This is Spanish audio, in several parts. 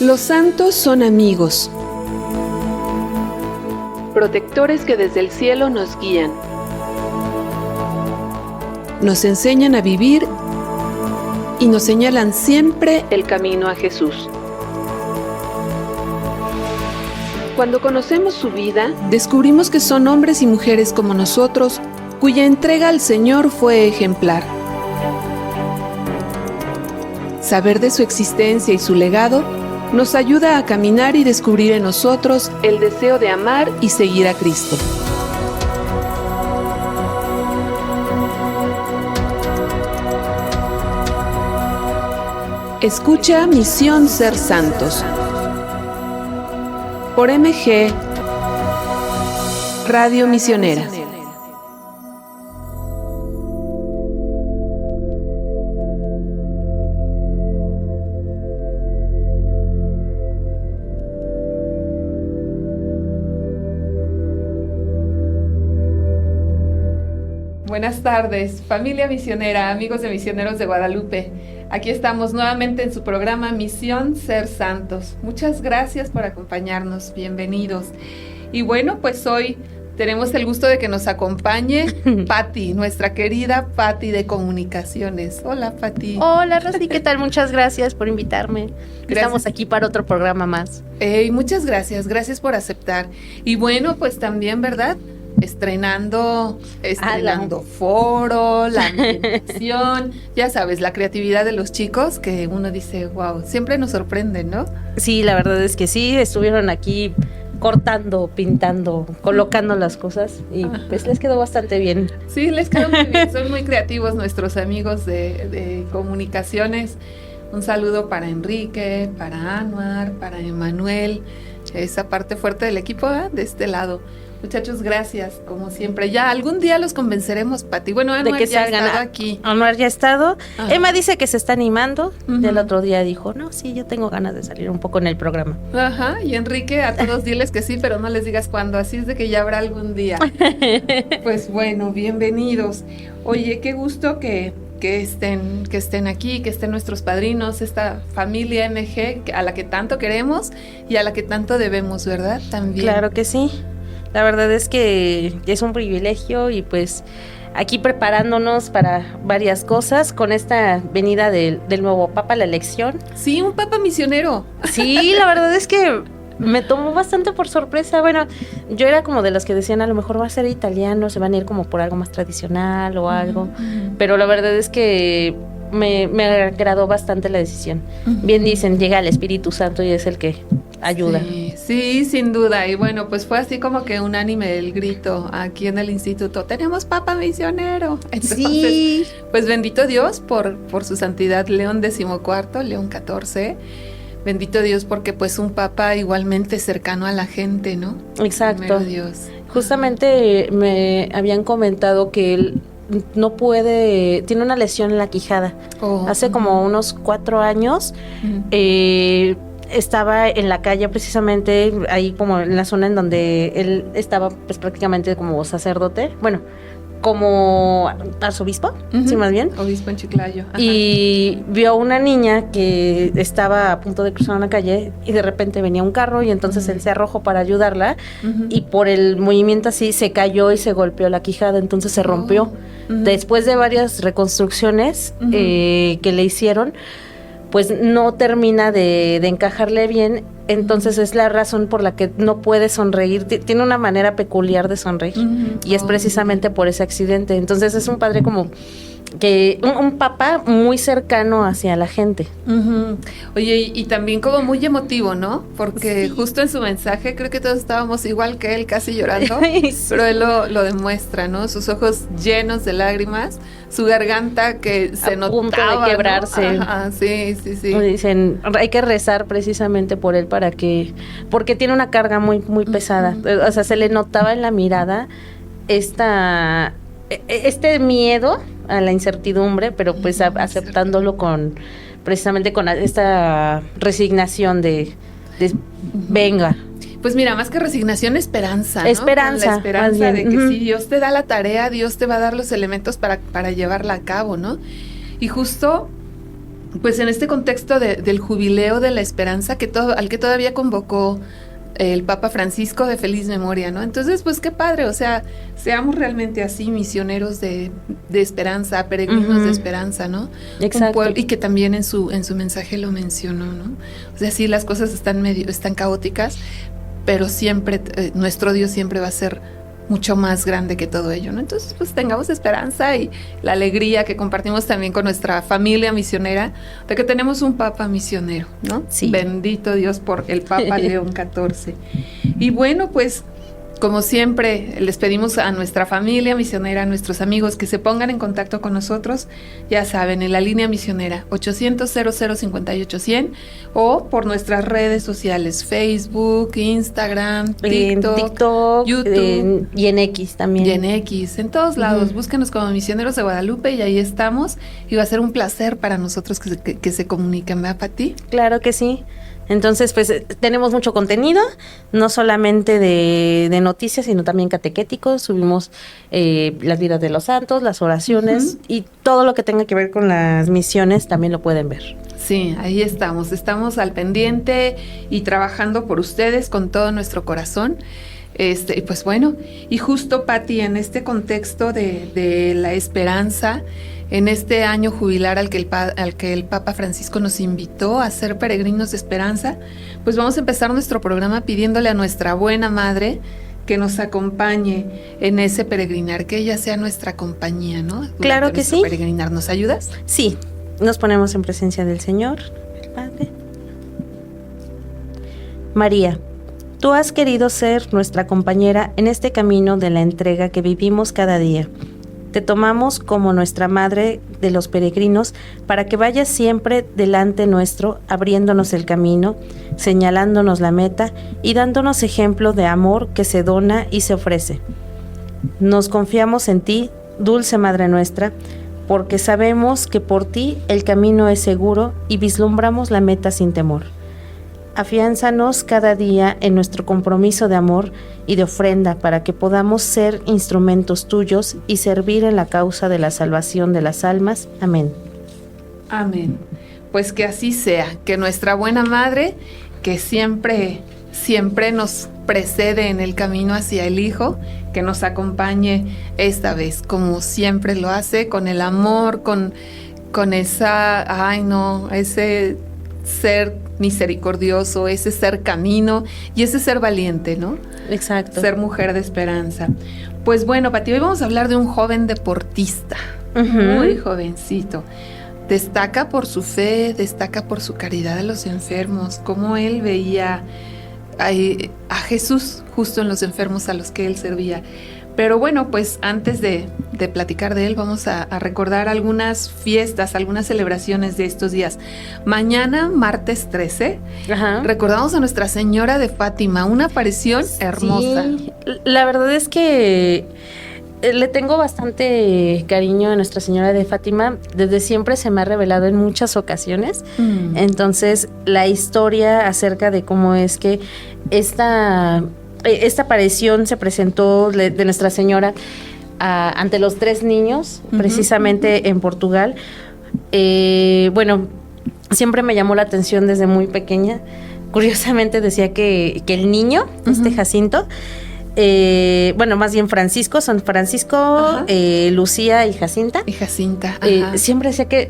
Los santos son amigos, protectores que desde el cielo nos guían. Nos enseñan a vivir y nos señalan siempre el camino a Jesús. Cuando conocemos su vida, descubrimos que son hombres y mujeres como nosotros, cuya entrega al Señor fue ejemplar. Saber de su existencia y su legado nos ayuda a caminar y descubrir en nosotros el deseo de amar y seguir a Cristo. Escucha Misión Ser Santos por MG Radio Misionera. Buenas tardes, familia misionera, amigos de Misioneros de Guadalupe. Aquí estamos nuevamente en su programa Misión Ser Santos. Muchas gracias por acompañarnos, bienvenidos. Y bueno, pues hoy tenemos el gusto de que nos acompañe Pati, nuestra querida Pati de Comunicaciones. Hola, Pati. Hola, Rosy, ¿qué tal? Muchas gracias por invitarme. Gracias. Estamos aquí para otro programa más. Muchas gracias por aceptar. Y bueno, pues también, ¿verdad? Estrenando foro, la animación, ya sabes, la creatividad de los chicos que uno dice, wow, siempre nos sorprende, ¿no? Sí, la verdad es que sí, estuvieron aquí cortando, pintando, colocando las cosas y pues les quedó bastante bien. Sí, les quedó muy bien, son muy creativos nuestros amigos de comunicaciones. Un saludo para Enrique, para Anuar, para Emanuel, esa parte fuerte del equipo de este lado. Muchachos, gracias, como siempre. Ya algún día los convenceremos, Pati. Bueno, Anuar ya ha estado aquí. Anuar ya ha estado. Emma dice que se está animando. El otro día dijo, no, sí, yo tengo ganas de salir un poco en el programa. Ajá, y Enrique, a todos diles que sí, pero no les digas cuándo. Así es de que ya habrá algún día. Pues bueno, bienvenidos. Oye, qué gusto que estén aquí, que estén nuestros padrinos, esta familia MG a la que tanto queremos y a la que tanto debemos, ¿verdad? También. Claro que sí. La verdad es que es un privilegio y pues aquí preparándonos para varias cosas con esta venida del nuevo Papa, la elección. Sí, un Papa misionero. Sí, la verdad es que me tomó bastante por sorpresa. Bueno, yo era como de las que decían a lo mejor va a ser italiano, se van a ir como por algo más tradicional o algo, pero la verdad es que me agradó bastante la decisión. Bien dicen, llega el Espíritu Santo y es el que ayuda. Sí, sin duda. Y bueno, pues fue así como que unánime el grito aquí en el instituto. Tenemos Papa misionero. Entonces, sí. Pues bendito Dios por su santidad León XIV, León XIV. Bendito Dios porque pues un Papa igualmente cercano a la gente, ¿no? Exacto. Primero Dios. Justamente me habían comentado que él no puede, tiene una lesión en la quijada. Hace como unos 4 años estaba en la calle precisamente, ahí como en la zona en donde él estaba pues prácticamente como sacerdote, bueno, como arzobispo, sí, más bien. Obispo en Chiclayo. Ajá. Y vio a una niña que estaba a punto de cruzar una calle y de repente venía un carro y entonces él se arrojó para ayudarla y por el movimiento así se cayó y se golpeó la quijada, entonces se rompió. Después de varias reconstrucciones que le hicieron, pues no termina de encajarle bien, entonces es la razón por la que no puede sonreír, tiene una manera peculiar de sonreír y es precisamente por ese accidente. Entonces es un padre como que un papá muy cercano hacia la gente. Oye, y también como muy emotivo, ¿no? Porque justo en su mensaje creo que todos estábamos igual que él, casi llorando, pero él lo demuestra, ¿no? Sus ojos llenos de lágrimas, su garganta que se notaba, punto de quebrarse. ¿no? Ajá, sí. Dicen, hay que rezar precisamente por él porque tiene una carga muy, muy pesada. O sea, se le notaba en la mirada este miedo a la incertidumbre, pero pues aceptándolo precisamente con esta resignación de venga. Pues mira, más que resignación, esperanza, ¿no? Esperanza. La esperanza de que si Dios te da la tarea, Dios te va a dar los elementos para llevarla a cabo, ¿no? Y justo pues en este contexto del jubileo de la esperanza al que todavía convocó el Papa Francisco de feliz memoria, ¿no? Entonces, pues qué padre, o sea, seamos realmente así misioneros de esperanza, peregrinos de esperanza, ¿no? Exacto. Y que también en su mensaje lo mencionó, ¿no? O sea, sí, las cosas están caóticas, pero siempre, nuestro Dios siempre va a ser mucho más grande que todo ello, ¿no? Entonces, pues tengamos esperanza y la alegría que compartimos también con nuestra familia misionera, de que tenemos un Papa misionero, ¿no? Sí. Bendito Dios por el Papa León XIV. Y bueno, pues, como siempre, les pedimos a nuestra familia misionera, a nuestros amigos que se pongan en contacto con nosotros, ya saben, en la línea misionera 800-0058-100 o por nuestras redes sociales, Facebook, Instagram, TikTok, YouTube. Y en X también. Y en X, en todos lados. Búsquenos como Misioneros de Guadalupe y ahí estamos. Y va a ser un placer para nosotros que se comuniquen, ¿verdad, Pati? Claro que sí. Entonces, pues tenemos mucho contenido, no solamente de noticias, sino también catequéticos. Subimos las vidas de los santos, las oraciones y todo lo que tenga que ver con las misiones también lo pueden ver. Sí, ahí estamos al pendiente y trabajando por ustedes con todo nuestro corazón. Pues bueno, y justo, Pati, en este contexto de la esperanza, en este año jubilar al que el Papa Francisco nos invitó a ser peregrinos de esperanza, pues vamos a empezar nuestro programa pidiéndole a nuestra buena madre que nos acompañe en ese peregrinar, que ella sea nuestra compañía, ¿no? Claro que sí. Peregrinar, ¿nos ayudas? Sí, nos ponemos en presencia del Señor, el Padre. María, tú has querido ser nuestra compañera en este camino de la entrega que vivimos cada día. Te tomamos como nuestra madre de los peregrinos para que vayas siempre delante nuestro, abriéndonos el camino, señalándonos la meta y dándonos ejemplo de amor que se dona y se ofrece. Nos confiamos en ti, dulce Madre nuestra, porque sabemos que por ti el camino es seguro y vislumbramos la meta sin temor. Afiánzanos cada día en nuestro compromiso de amor y de ofrenda para que podamos ser instrumentos tuyos y servir en la causa de la salvación de las almas. Amén. Amén. Pues que así sea, que nuestra buena madre, que siempre nos precede en el camino hacia el Hijo, que nos acompañe esta vez, como siempre lo hace, con el amor, con ese ser misericordioso, ese ser camino y ese ser valiente, ¿no? Exacto. Ser mujer de esperanza. Pues bueno, Pati, hoy vamos a hablar de un joven deportista, muy jovencito. Destaca por su fe, destaca por su caridad a los enfermos, cómo él veía a Jesús justo en los enfermos a los que él servía. Pero bueno, pues antes de platicar de él, vamos a recordar algunas fiestas, algunas celebraciones de estos días. Mañana, martes 13, recordamos a Nuestra Señora de Fátima, una aparición hermosa. Sí, la verdad es que le tengo bastante cariño a Nuestra Señora de Fátima. Desde siempre se me ha revelado en muchas ocasiones. Entonces, la historia acerca de cómo es que esta aparición se presentó de Nuestra Señora ante los 3 niños, precisamente en Portugal. Bueno, siempre me llamó la atención desde muy pequeña. Curiosamente decía que el niño, Jacinto, bueno, más bien Francisco, son Francisco, Lucía y Jacinta. Siempre decía que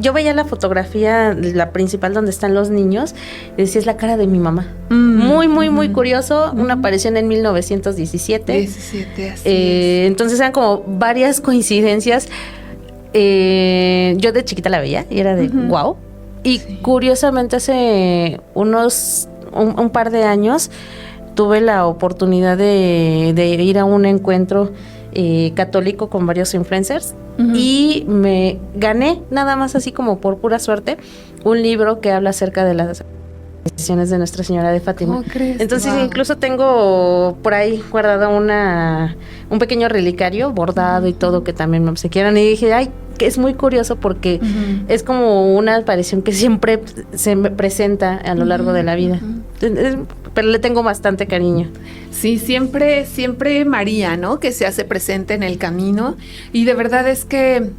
yo veía la fotografía, la principal donde están los niños, y decía, es la cara de mi mamá. Muy curioso, una aparición en 1917. Así es. Entonces eran como varias coincidencias. Yo de chiquita la veía y era de wow. Y curiosamente hace un par de años tuve la oportunidad de ir a un encuentro católico con varios influencers y me gané, nada más así como por pura suerte, un libro que habla acerca de las decisiones de Nuestra Señora de Fátima. ¿Cómo crees? Entonces incluso tengo por ahí guardado un pequeño relicario bordado y todo que también me obsequiaron y dije, ay, que es muy curioso porque es como una aparición que siempre se me presenta a lo largo de la vida. Pero le tengo bastante cariño. Sí, siempre María, ¿no? Que se hace presente en el camino. Y de verdad es que,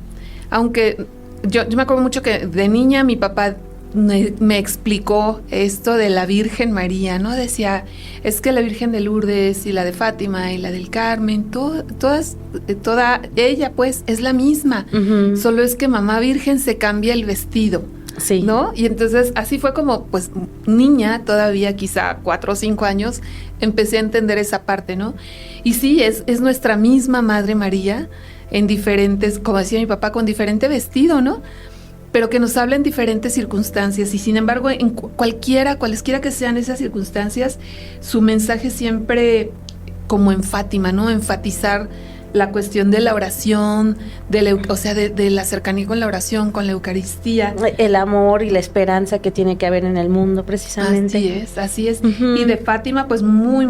aunque yo me acuerdo mucho que de niña mi papá me explicó esto de la Virgen María, ¿no? Decía, es que la Virgen de Lourdes y la de Fátima y la del Carmen, toda ella pues es la misma, solo es que mamá Virgen se cambia el vestido, sí, ¿no? Y entonces así fue como, pues, niña, todavía quizá 4 o 5 años, empecé a entender esa parte, ¿no? Y sí, es nuestra misma Madre María, en diferentes, como decía mi papá, con diferente vestido, ¿no? Pero que nos habla en diferentes circunstancias y sin embargo en cualesquiera que sean esas circunstancias, su mensaje siempre como en Fátima, ¿no? Enfatizar la cuestión de la oración, de la cercanía con la oración, con la Eucaristía. El amor y la esperanza que tiene que haber en el mundo, precisamente. Así es. Y de Fátima, pues muy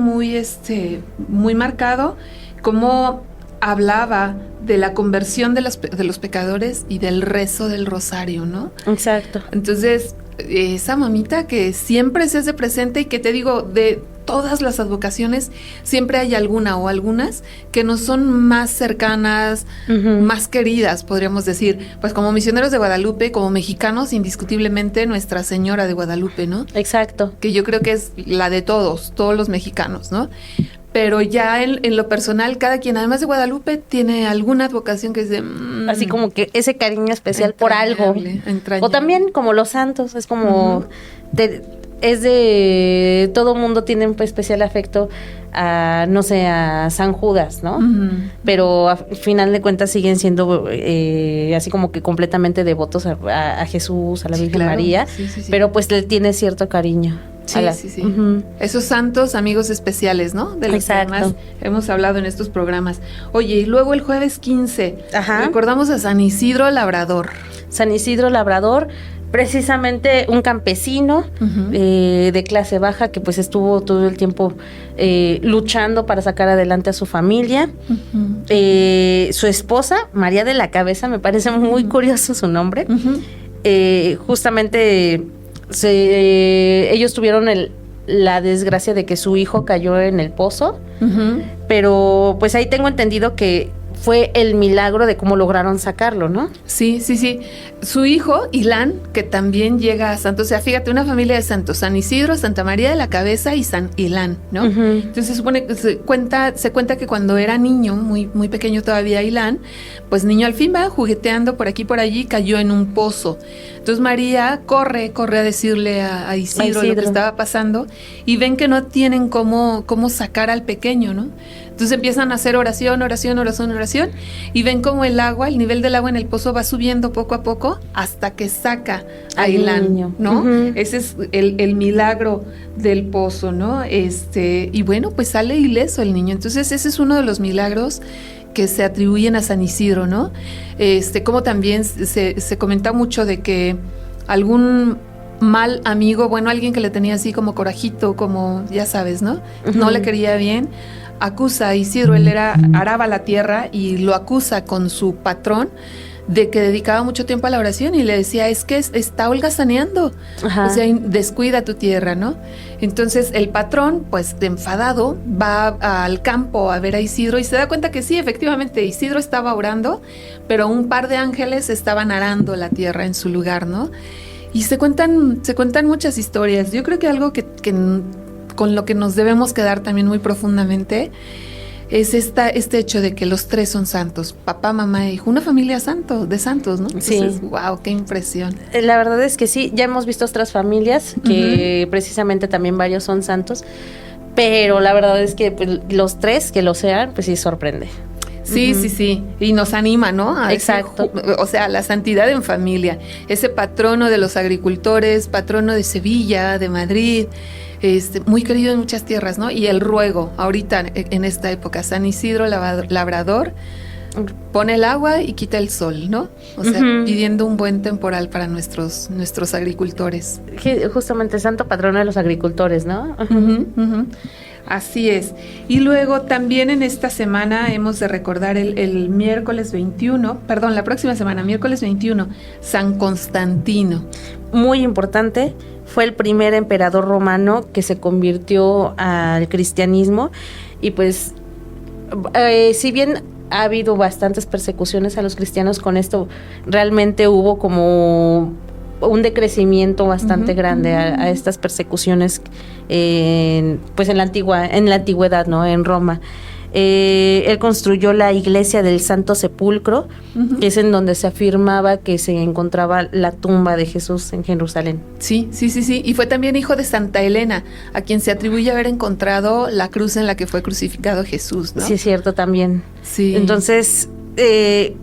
marcado, como hablaba de la conversión de los pecadores y del rezo del rosario, ¿no? Exacto. Entonces, esa mamita que siempre se hace presente y que te digo, de todas las advocaciones, siempre hay alguna o algunas que nos son más cercanas, más queridas, podríamos decir. Pues como misioneros de Guadalupe, como mexicanos, indiscutiblemente Nuestra Señora de Guadalupe, ¿no? Exacto. Que yo creo que es la de todos los mexicanos, ¿no? Pero ya en lo personal, cada quien, además de Guadalupe, tiene alguna advocación que es de... así como que ese cariño especial por algo. O también como los santos, es como... es de... Todo mundo tiene un especial afecto a, no sé, a San Judas, ¿no? Pero al final de cuentas siguen siendo así como que completamente devotos a Jesús, a la Virgen María. Sí. Pero pues le tiene cierto cariño. Sí. Esos santos amigos especiales, ¿no? De los que además hemos hablado en estos programas. Oye, y luego el jueves 15, recordamos a San Isidro Labrador. San Isidro Labrador, precisamente un campesino de clase baja que pues estuvo todo el tiempo luchando para sacar adelante a su familia. Su esposa, María de la Cabeza, me parece muy curioso su nombre. Justamente... ellos tuvieron la desgracia de que su hijo cayó en el pozo, pero pues ahí tengo entendido que fue el milagro de cómo lograron sacarlo, ¿no? Sí. Su hijo, Ilán, que también llega a santos, o sea, fíjate, una familia de santos, San Isidro, Santa María de la Cabeza y San Ilán, ¿no? Entonces se supone que se cuenta que cuando era niño, muy, muy pequeño todavía Ilán, pues niño al fin va jugueteando por aquí por allí, cayó en un pozo. Entonces María corre a decirle a Isidro lo que estaba pasando y ven que no tienen cómo sacar al pequeño, ¿no? Entonces empiezan a hacer oración y ven como el nivel del agua en el pozo va subiendo poco a poco hasta que saca a Ilán, ¿no? Ese es el milagro del pozo, ¿no? Y bueno, pues sale ileso el niño. Entonces ese es uno de los milagros que se atribuyen a San Isidro, ¿no? Como también se comenta mucho de que algún mal amigo, bueno, alguien que le tenía así como corajito, como ya sabes, ¿no? No le quería bien, acusa a Isidro, él araba la tierra y lo acusa con su patrón de que dedicaba mucho tiempo a la oración y le decía, es que está holgazaneando, o sea, descuida tu tierra, ¿no? Entonces el patrón, pues enfadado, va al campo a ver a Isidro y se da cuenta que sí, efectivamente, Isidro estaba orando, pero un par de ángeles estaban arando la tierra en su lugar, ¿no? Y se cuentan muchas historias. Yo creo que algo que con lo que nos debemos quedar también muy profundamente es este hecho de que los tres son santos, papá, mamá e hijo, una familia de santos, ¿no? Entonces, wow, qué impresión. La verdad es que sí, ya hemos visto otras familias que precisamente también varios son santos, pero la verdad es que pues, los tres que lo sean, pues sí sorprende. Sí, y nos anima, ¿no? Exacto. O sea, la santidad en familia, ese patrono de los agricultores, patrono de Sevilla, de Madrid, muy querido en muchas tierras, ¿no? Y el ruego, ahorita en esta época, San Isidro Labrador, pone el agua y quita el sol, ¿no? O sea, pidiendo un buen temporal para nuestros agricultores. Justamente santo patrono de los agricultores, ¿no? Así es. Y luego también en esta semana hemos de recordar el miércoles 21, la próxima semana, miércoles 21, San Constantino. Muy importante, fue el primer emperador romano que se convirtió al cristianismo y pues si bien ha habido bastantes persecuciones a los cristianos. Con esto realmente hubo como un decrecimiento bastante grande a estas persecuciones pues en la antigüedad, ¿no? En Roma. Él construyó la iglesia del Santo Sepulcro, que es en donde se afirmaba que se encontraba la tumba de Jesús en Jerusalén. Sí. Y fue también hijo de Santa Elena, a quien se atribuye haber encontrado la cruz en la que fue crucificado Jesús, ¿no? Sí, es cierto también. Sí. Entonces,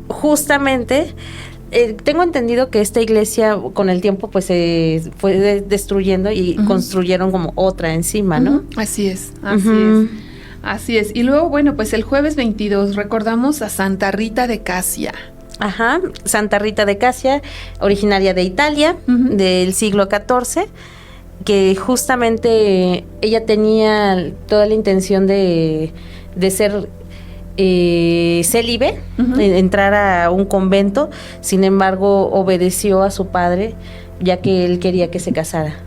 justamente, tengo entendido que esta iglesia con el tiempo pues se fue destruyendo y construyeron como otra encima, ¿no? Así es. Así es. Y luego, bueno, pues el jueves 22 recordamos a Santa Rita de Casia. Ajá, Santa Rita de Casia, originaria de Italia, del siglo XIV, que justamente ella tenía toda la intención de ser célibe, entrar a un convento. Sin embargo, obedeció a su padre, ya que él quería que se casara.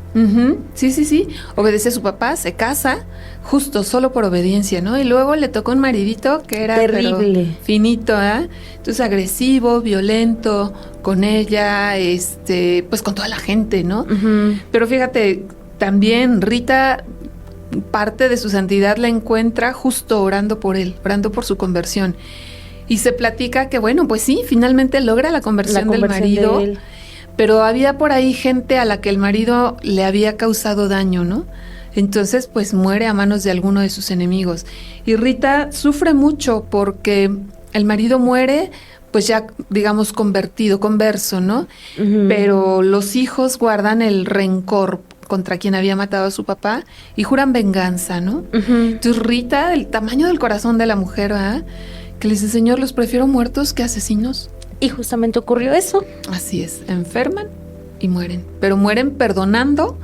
Sí. Obedece a su papá, se casa, justo solo por obediencia, ¿no? Y luego le tocó un maridito que era terrible, finito, ¿eh? Entonces agresivo, violento con ella, pues con toda la gente, ¿no? Pero fíjate, también Rita, parte de su santidad la encuentra justo orando por él, orando por su conversión. Y se platica que, bueno, pues sí, finalmente logra la conversión del marido. De él. Pero había por ahí gente a la que el marido le había causado daño, ¿no? Entonces, pues muere a manos de alguno de sus enemigos. Y Rita sufre mucho porque el marido muere, pues ya, digamos, converso, ¿no? Pero los hijos guardan el rencor contra quien había matado a su papá y juran venganza, ¿no? Entonces Rita, el tamaño del corazón de la mujer, ¿eh? Que le dice: Señor, los prefiero muertos que asesinos. Y justamente ocurrió eso. Así es, enferman y mueren, pero mueren perdonando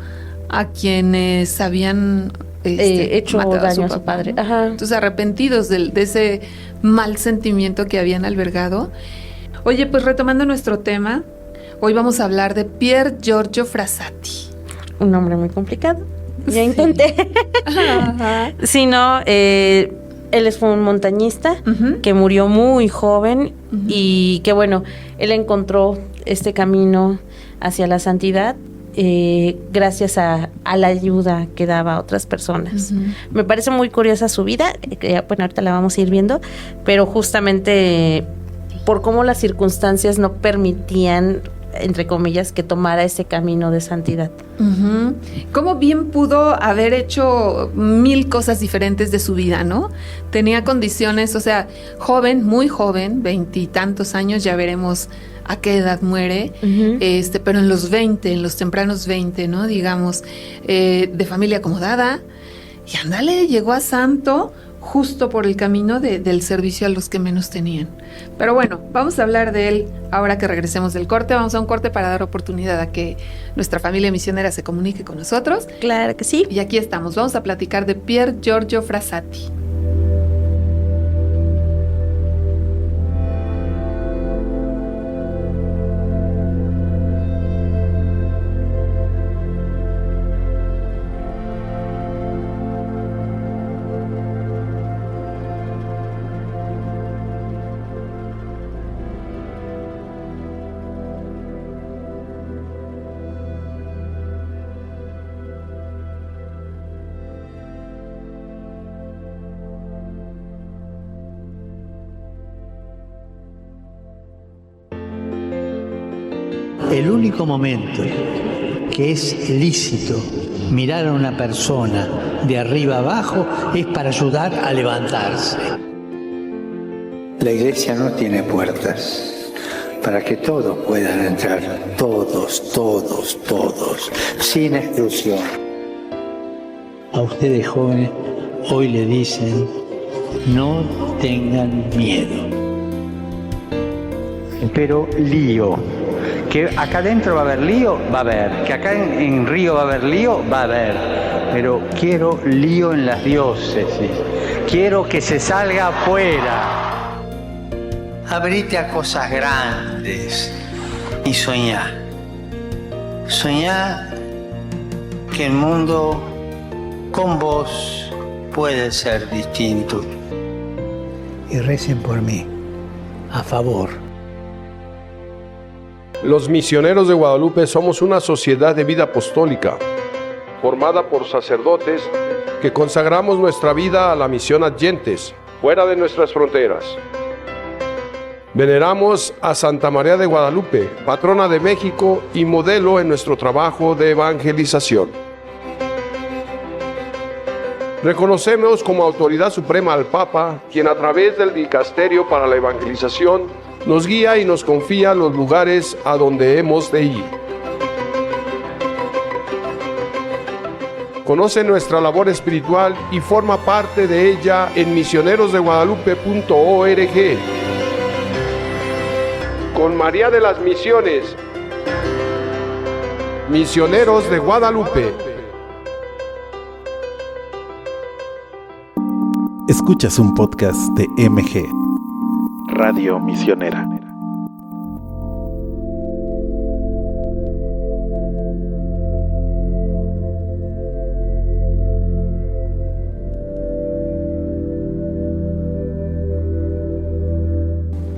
a quienes habían hecho daño a su padre. Ajá. Entonces, arrepentidos de ese mal sentimiento que habían albergado. Oye, pues retomando nuestro tema, hoy vamos a hablar de Pier Giorgio Frassati. Un nombre muy complicado. Ya intenté. Ajá. Sí, no, él fue un montañista que murió muy joven y que, bueno, él encontró este camino hacia la santidad gracias a la ayuda que daba a otras personas. Me parece muy curiosa su vida, bueno, ahorita la vamos a ir viendo, pero justamente por cómo las circunstancias no permitían, entre comillas, que tomara ese camino de santidad. Cómo bien pudo haber hecho 1000 cosas diferentes de su vida, ¿no? Tenía condiciones, o sea, joven, muy joven, 20 y tantos años, ya veremos a qué edad muere, pero en los 20, en los tempranos 20, ¿no? Digamos, de familia acomodada, y ándale, llegó a santo justo por el camino del servicio a los que menos tenían. Pero bueno, vamos a hablar de él ahora que regresemos del corte. Vamos a un corte para dar oportunidad a que nuestra familia misionera se comunique con nosotros. Claro que sí. Y aquí estamos, vamos a platicar de Pier Giorgio Frassati. El único momento que es lícito mirar a una persona de arriba abajo es para ayudar a levantarse. La iglesia no tiene puertas para que todos puedan entrar, todos, sin exclusión. A ustedes jóvenes hoy le dicen: no tengan miedo. Pero lío. Que acá adentro va a haber lío, va a haber. Que acá en Río va a haber lío, va a haber. Pero quiero lío en las diócesis. Quiero que se salga afuera. Abrite a cosas grandes y soñá. Soñá que el mundo con vos puede ser distinto. y recen por mí. A favor. Los misioneros de Guadalupe somos una sociedad de vida apostólica, formada por sacerdotes que consagramos nuestra vida a la misión adyentes, fuera de nuestras fronteras. Veneramos a Santa María de Guadalupe, patrona de México y modelo en nuestro trabajo de evangelización. Reconocemos como autoridad suprema al Papa, quien a través del Dicasterio para la Evangelización nos guía y nos confía los lugares a donde hemos de ir. Conoce nuestra labor espiritual y forma parte de ella en misionerosdeguadalupe.org. Con María de las Misiones, Misioneros de Guadalupe. Escuchas un podcast de MG, Radio Misionera.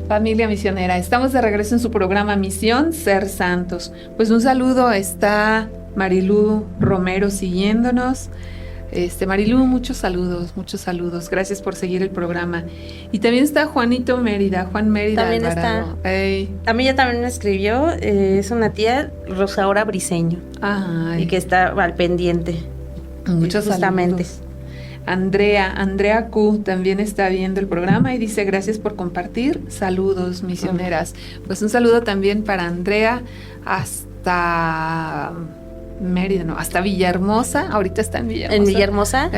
Familia misionera, estamos de regreso en su programa Misión Ser Santos. Pues un saludo, está Marilú Romero siguiéndonos. Marilú, muchos saludos. Gracias por seguir el programa. Y también está Juanito Mérida, Juan Mérida. También Alvarado. está. A mí ya también me escribió, es una tía, Rosaura Briceño. Ay. Y que está al pendiente. Muchos justamente. saludos. Andrea Q también está viendo el programa y dice gracias por compartir. Saludos, misioneras. Pues un saludo también para Andrea hasta Mérida, no, hasta Villahermosa. Ahorita está en Villahermosa. ¿En Villahermosa?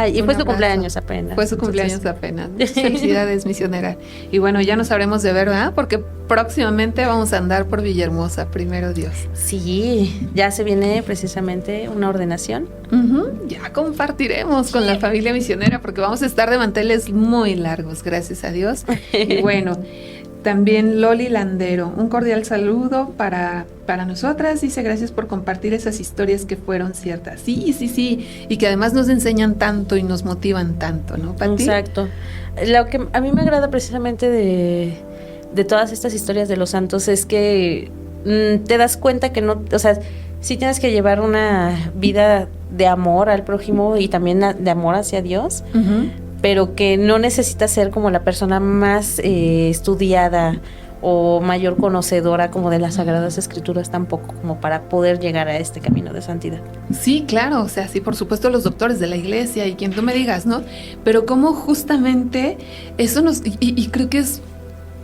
Y fue su cumpleaños apenas. Fue su cumpleaños apenas. Felicidades, misionera. Y bueno, ya nos habremos de ver, ¿verdad? Porque próximamente vamos a andar por Villahermosa, primero Dios. Sí, ya se viene precisamente una ordenación. Ya compartiremos con la familia misionera porque vamos a estar de manteles muy largos, gracias a Dios. Y bueno, también Loli Landero, un cordial saludo para nosotras. Dice gracias por compartir esas historias que fueron ciertas. Sí, y que además nos enseñan tanto y nos motivan tanto, ¿no, Pati? Exacto. Lo que a mí me agrada precisamente de todas estas historias de los santos es que te das cuenta que no, o sea, sí tienes que llevar una vida de amor al prójimo y también de amor hacia Dios, pero que no necesitas ser como la persona más estudiada o mayor conocedora como de las Sagradas Escrituras tampoco, como para poder llegar a este camino de santidad. Sí, claro, o sea, sí, por supuesto los doctores de la iglesia y quien tú me digas, ¿no? Pero cómo justamente eso y creo que es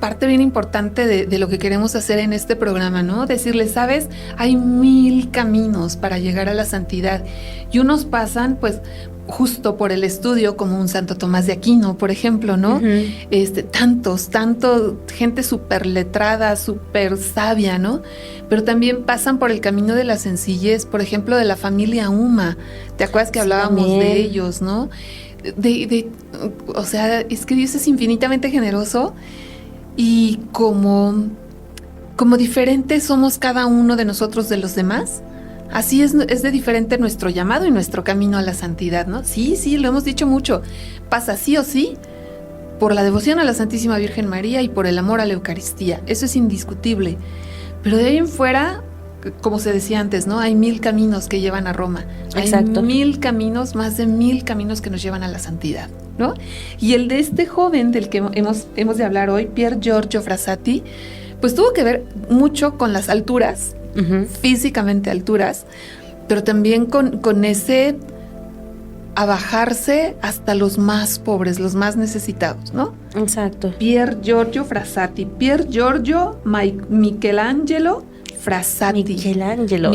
parte bien importante de lo que queremos hacer en este programa, ¿no? Decirles, ¿sabes? Hay 1000 caminos para llegar a la santidad y unos pasan, pues, justo por el estudio, como un Santo Tomás de Aquino, por ejemplo, ¿no? Gente súper letrada, súper sabia, ¿no? Pero también pasan por el camino de la sencillez, por ejemplo, de la familia Uma. ¿Te acuerdas que hablábamos de ellos, no? O sea, es que Dios es infinitamente generoso y como diferentes somos cada uno de nosotros de los demás. Así es de diferente nuestro llamado y nuestro camino a la santidad, ¿no? Sí, lo hemos dicho mucho. Pasa sí o sí por la devoción a la Santísima Virgen María y por el amor a la Eucaristía. Eso es indiscutible. Pero de ahí en fuera, como se decía antes, ¿no? Hay 1000 caminos que llevan a Roma. Exacto. Hay 1000 caminos, más de 1000 caminos que nos llevan a la santidad, ¿no? Y el de este joven del que hemos de hablar hoy, Pier Giorgio Frassati, pues tuvo que ver mucho con las alturas, físicamente alturas, pero también con ese abajarse hasta los más pobres, los más necesitados, ¿no? Exacto. Pier Giorgio Frassati, Pier Giorgio Michelangelo Frassati. Michelangelo.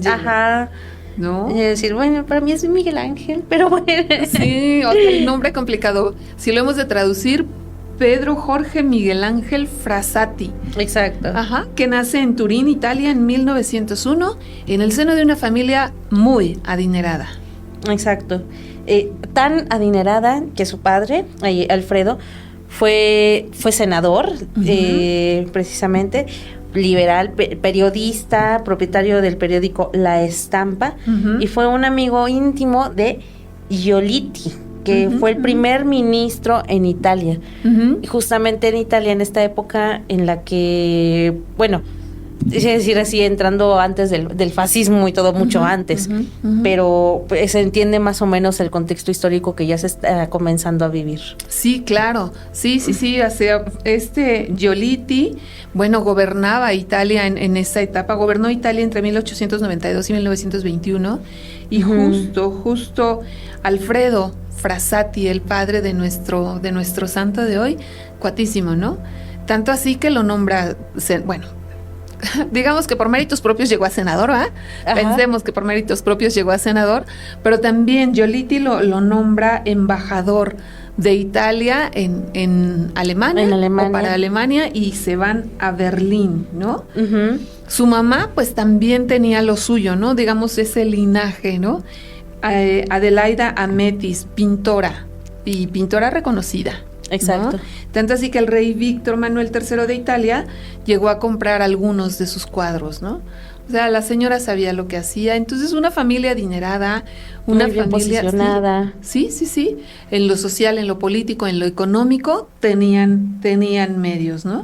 Ajá. ¿No? Y decir, bueno, para mí es Miguel Ángel, pero bueno. Sí, el nombre complicado. Si lo hemos de traducir, Pedro Jorge Miguel Ángel Frassati. Exacto. Ajá, que nace en Turín, Italia, en 1901, en el seno de una familia muy adinerada. Exacto. Tan adinerada que su padre, Alfredo, fue senador, precisamente, liberal, periodista, propietario del periódico La Estampa, y fue un amigo íntimo de Giolitti. que fue el primer ministro en Italia. Y justamente en Italia, en esta época en la que, bueno, es decir, así entrando antes del fascismo y todo, mucho antes, pero se entiende más o menos el contexto histórico que ya se está comenzando a vivir. Sí, claro, sí, o sea, Giolitti, bueno, gobernaba Italia en esa etapa, gobernó Italia entre 1892 y 1921, y justo Alfredo Frassati, el padre de nuestro santo de hoy, cuatísimo, ¿no? Tanto así que lo nombra, bueno, digamos que por méritos propios llegó a senador, ¿verdad? Pensemos que por méritos propios llegó a senador, pero también Giolitti lo nombra embajador de Italia en Alemania, o para Alemania, y se van a Berlín, ¿no? Su mamá pues también tenía lo suyo, ¿no? Digamos ese linaje, ¿no? Adelaida Ametis, pintora, y pintora reconocida. Exacto. ¿No? Tanto así que el rey Víctor Manuel III de Italia llegó a comprar algunos de sus cuadros, ¿no? O sea, la señora sabía lo que hacía. Entonces, una familia adinerada, una muy bien familia posicionada. Sí. En lo social, en lo político, en lo económico, tenían medios, ¿no?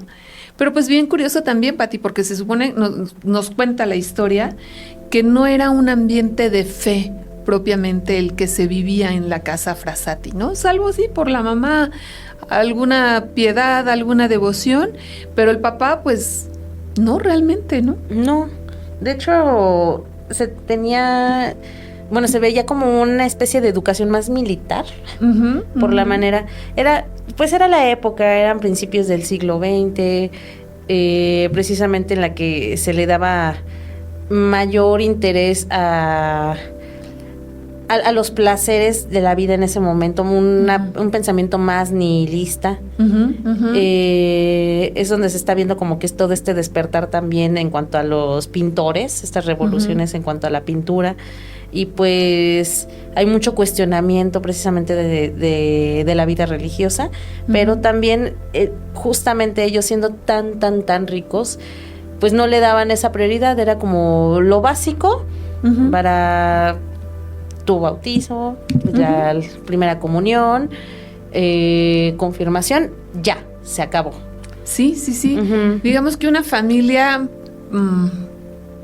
Pero pues bien curioso también, Pati, porque se supone, nos cuenta la historia, que no era un ambiente de fe propiamente el que se vivía en la casa Frassati, ¿no? Salvo sí por la mamá, alguna piedad, alguna devoción, pero el papá pues no realmente, ¿no? No, de hecho se veía como una especie de educación más militar, por la manera, era la época, eran principios del siglo XX, precisamente en la que se le daba mayor interés a los placeres de la vida en ese momento, un pensamiento más nihilista. Es donde se está viendo como que es todo este despertar también en cuanto a los pintores, estas revoluciones en cuanto a la pintura, y pues hay mucho cuestionamiento precisamente de la vida religiosa, pero también justamente ellos siendo tan ricos, pues no le daban esa prioridad, era como lo básico para tu bautizo, la primera comunión, confirmación, ya, se acabó. Sí. Digamos que una familia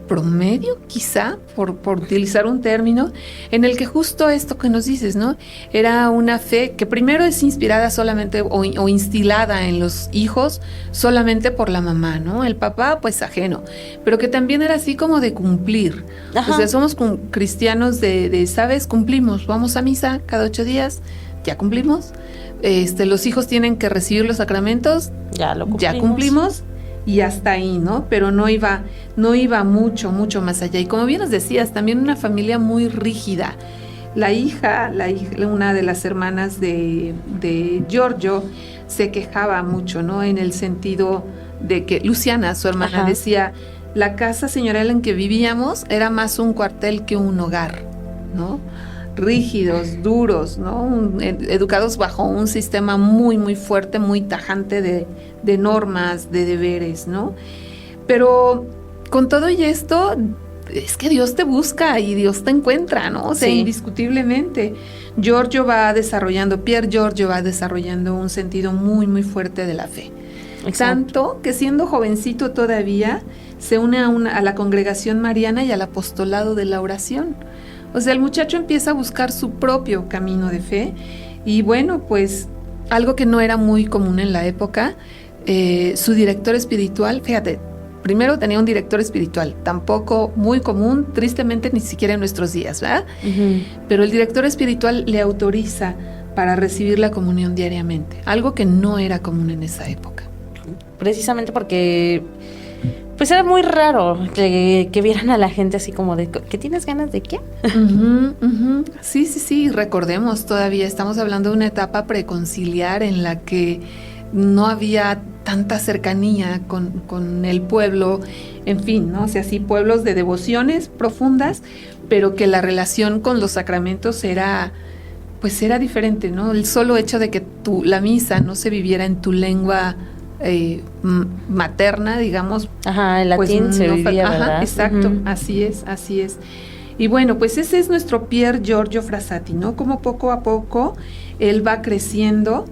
promedio, quizá, por utilizar un término, en el que justo esto que nos dices, ¿no? Era una fe que primero es inspirada solamente o instilada en los hijos solamente por la mamá, ¿no? El papá, pues ajeno, pero que también era así como de cumplir. O sea, somos cristianos de, ¿sabes? Cumplimos, vamos a misa cada 8 días, ya cumplimos. Los hijos tienen que recibir los sacramentos, ya cumplimos. Y hasta ahí, ¿no? Pero no iba mucho más allá. Y como bien nos decías, también una familia muy rígida. La hija, una de las hermanas de Giorgio, se quejaba mucho, ¿no? En el sentido de que Luciana, su hermana, decía, la casa señorial en que vivíamos era más un cuartel que un hogar, ¿no? Rígidos, duros, ¿no? Educados bajo un sistema muy fuerte, muy tajante de normas, de deberes, ¿no? Pero con todo y esto, es que Dios te busca y Dios te encuentra, ¿no? O sea, indiscutiblemente. Pierre Giorgio va desarrollando un sentido muy fuerte de la fe. Exacto. Tanto que siendo jovencito todavía, se une a la congregación mariana y al apostolado de la oración. O sea, el muchacho empieza a buscar su propio camino de fe y bueno, pues algo que no era muy común en la época, su director espiritual, fíjate, primero tenía un director espiritual, tampoco muy común, tristemente ni siquiera en nuestros días, ¿verdad? Pero el director espiritual le autoriza para recibir la comunión diariamente, algo que no era común en esa época. Precisamente porque pues era muy raro que vieran a la gente así como de ¿que tienes ganas de qué? Sí, recordemos, todavía estamos hablando de una etapa preconciliar en la que no había tanta cercanía con el pueblo, en fin, ¿no? O sea, sí, pueblos de devociones profundas, pero que la relación con los sacramentos era diferente, ¿no? El solo hecho de que la misa no se viviera en tu lengua materna, digamos. El latín pues, se vivía, ¿verdad? Exacto, así es. Y bueno, pues ese es nuestro Pier Giorgio Frassati, ¿no? Como poco a poco él va creciendo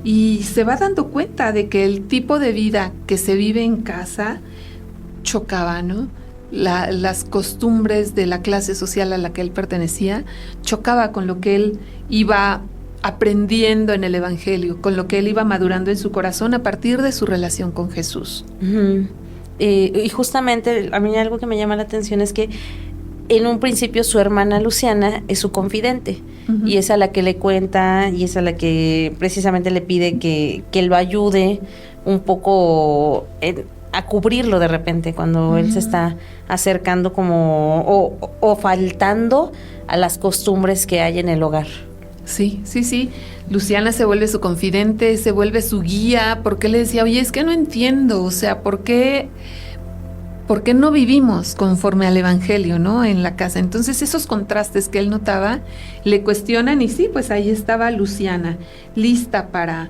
y se va dando cuenta de que el tipo de vida que se vive en casa chocaba, ¿no? Las costumbres de la clase social a la que él pertenecía chocaba con lo que él iba aprendiendo en el Evangelio, con lo que él iba madurando en su corazón a partir de su relación con Jesús. Uh-huh. Y justamente a mí algo que me llama la atención es que en un principio su hermana Luciana es su confidente, uh-huh, y es a la que le cuenta y es a la que precisamente le pide que él lo ayude un poco a cubrirlo de repente cuando, uh-huh, él se está acercando como o faltando a las costumbres que hay en el hogar. Sí. Luciana se vuelve su confidente, se vuelve su guía, porque le decía, oye, es que no entiendo, o sea, ¿por qué no vivimos conforme al Evangelio, ¿no? En la casa. Entonces esos contrastes que él notaba le cuestionan y sí, pues ahí estaba Luciana, lista para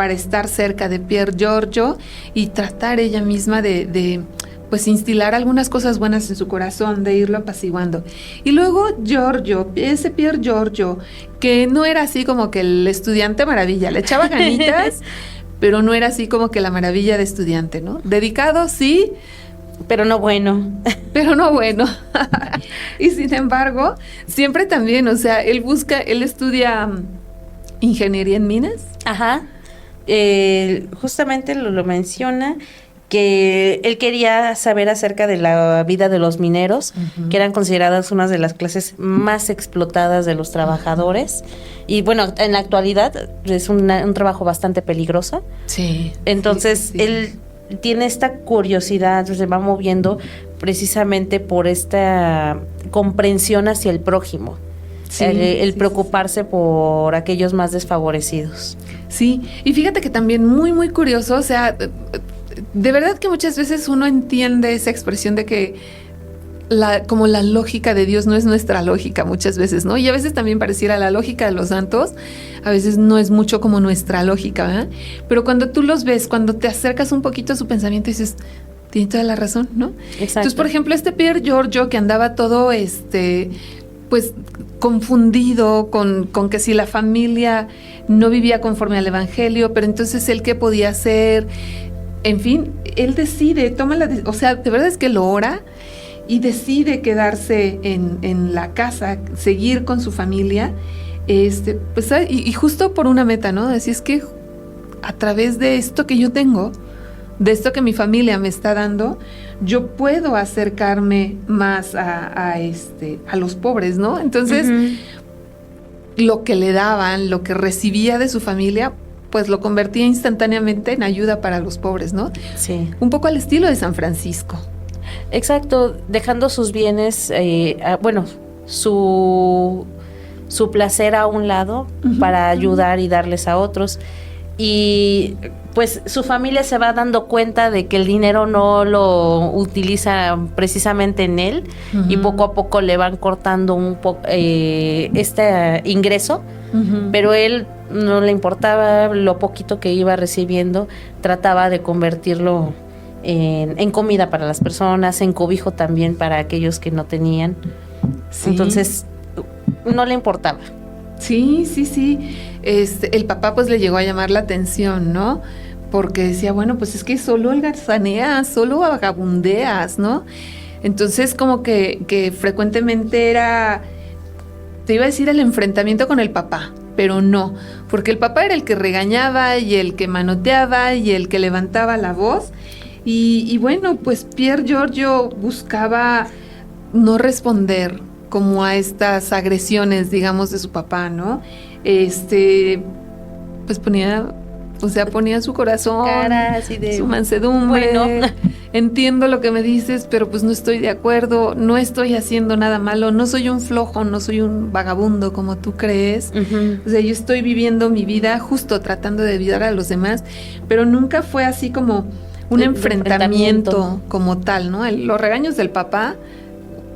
estar cerca de Pier Giorgio y tratar ella misma de pues instilar algunas cosas buenas en su corazón, de irlo apaciguando. Y luego ese Pier Giorgio, que no era así como que el estudiante maravilla, le echaba ganitas, pero no era así como que la maravilla de estudiante, ¿no? Dedicado, sí, pero no bueno. Y sin embargo, siempre también, o sea, él estudia ingeniería en minas. Ajá. Justamente lo menciona, que él quería saber acerca de la vida de los mineros, uh-huh, que eran consideradas una de las clases más explotadas de los trabajadores. Y bueno, en la actualidad es un trabajo bastante peligroso. Sí. Entonces, sí. Él tiene esta curiosidad, se va moviendo precisamente por esta comprensión hacia el prójimo, sí, el preocuparse por aquellos más desfavorecidos. Sí, y fíjate que también muy, muy curioso, o sea, de verdad que muchas veces uno entiende esa expresión de que como la lógica de Dios no es nuestra lógica muchas veces, ¿no? Y a veces también pareciera la lógica de los santos, a veces no es mucho como nuestra lógica, ¿verdad? Pero cuando tú los ves, cuando te acercas un poquito a su pensamiento, dices, tiene toda la razón, ¿no? Exacto. Entonces, por ejemplo, Pier Giorgio que andaba todo, pues confundido con que si la familia no vivía conforme al Evangelio, pero entonces él qué podía hacer, en fin, él decide, o sea, de verdad es que lo ora y decide quedarse en la casa, seguir con su familia, pues, y justo por una meta, ¿no? Así es que a través de esto que yo tengo, de esto que mi familia me está dando, yo puedo acercarme más a los pobres, ¿no? Entonces, uh-huh, lo que le daban, lo que recibía de su familia, pues lo convertía instantáneamente en ayuda para los pobres, ¿no? Sí. Un poco al estilo de San Francisco. Exacto, dejando sus bienes, su placer a un lado, uh-huh, para ayudar y darles a otros. Y pues su familia se va dando cuenta de que el dinero no lo utiliza precisamente en él, uh-huh, y poco a poco le van cortando un poco este ingreso, uh-huh, pero él no le importaba lo poquito que iba recibiendo, trataba de convertirlo en comida para las personas, en cobijo también para aquellos que no tenían. Sí. Entonces, no le importaba. Sí. El papá pues le llegó a llamar la atención, ¿no? Porque decía, bueno, pues es que solo holgazaneas, solo vagabundeas, ¿no? Entonces como que frecuentemente era, te iba a decir el enfrentamiento con el papá, pero no, porque el papá era el que regañaba y el que manoteaba y el que levantaba la voz. Y bueno, pues Pier Giorgio buscaba no responder como a estas agresiones, digamos, de su papá, ¿no? Pues ponía su corazón, cara así de su mansedumbre. Bueno, entiendo lo que me dices, pero pues no estoy de acuerdo, no estoy haciendo nada malo, no soy un flojo, no soy un vagabundo como tú crees. Uh-huh. O sea, yo estoy viviendo mi vida justo tratando de ayudar a los demás, pero nunca fue así como un enfrentamiento como tal, ¿no? Los regaños del papá,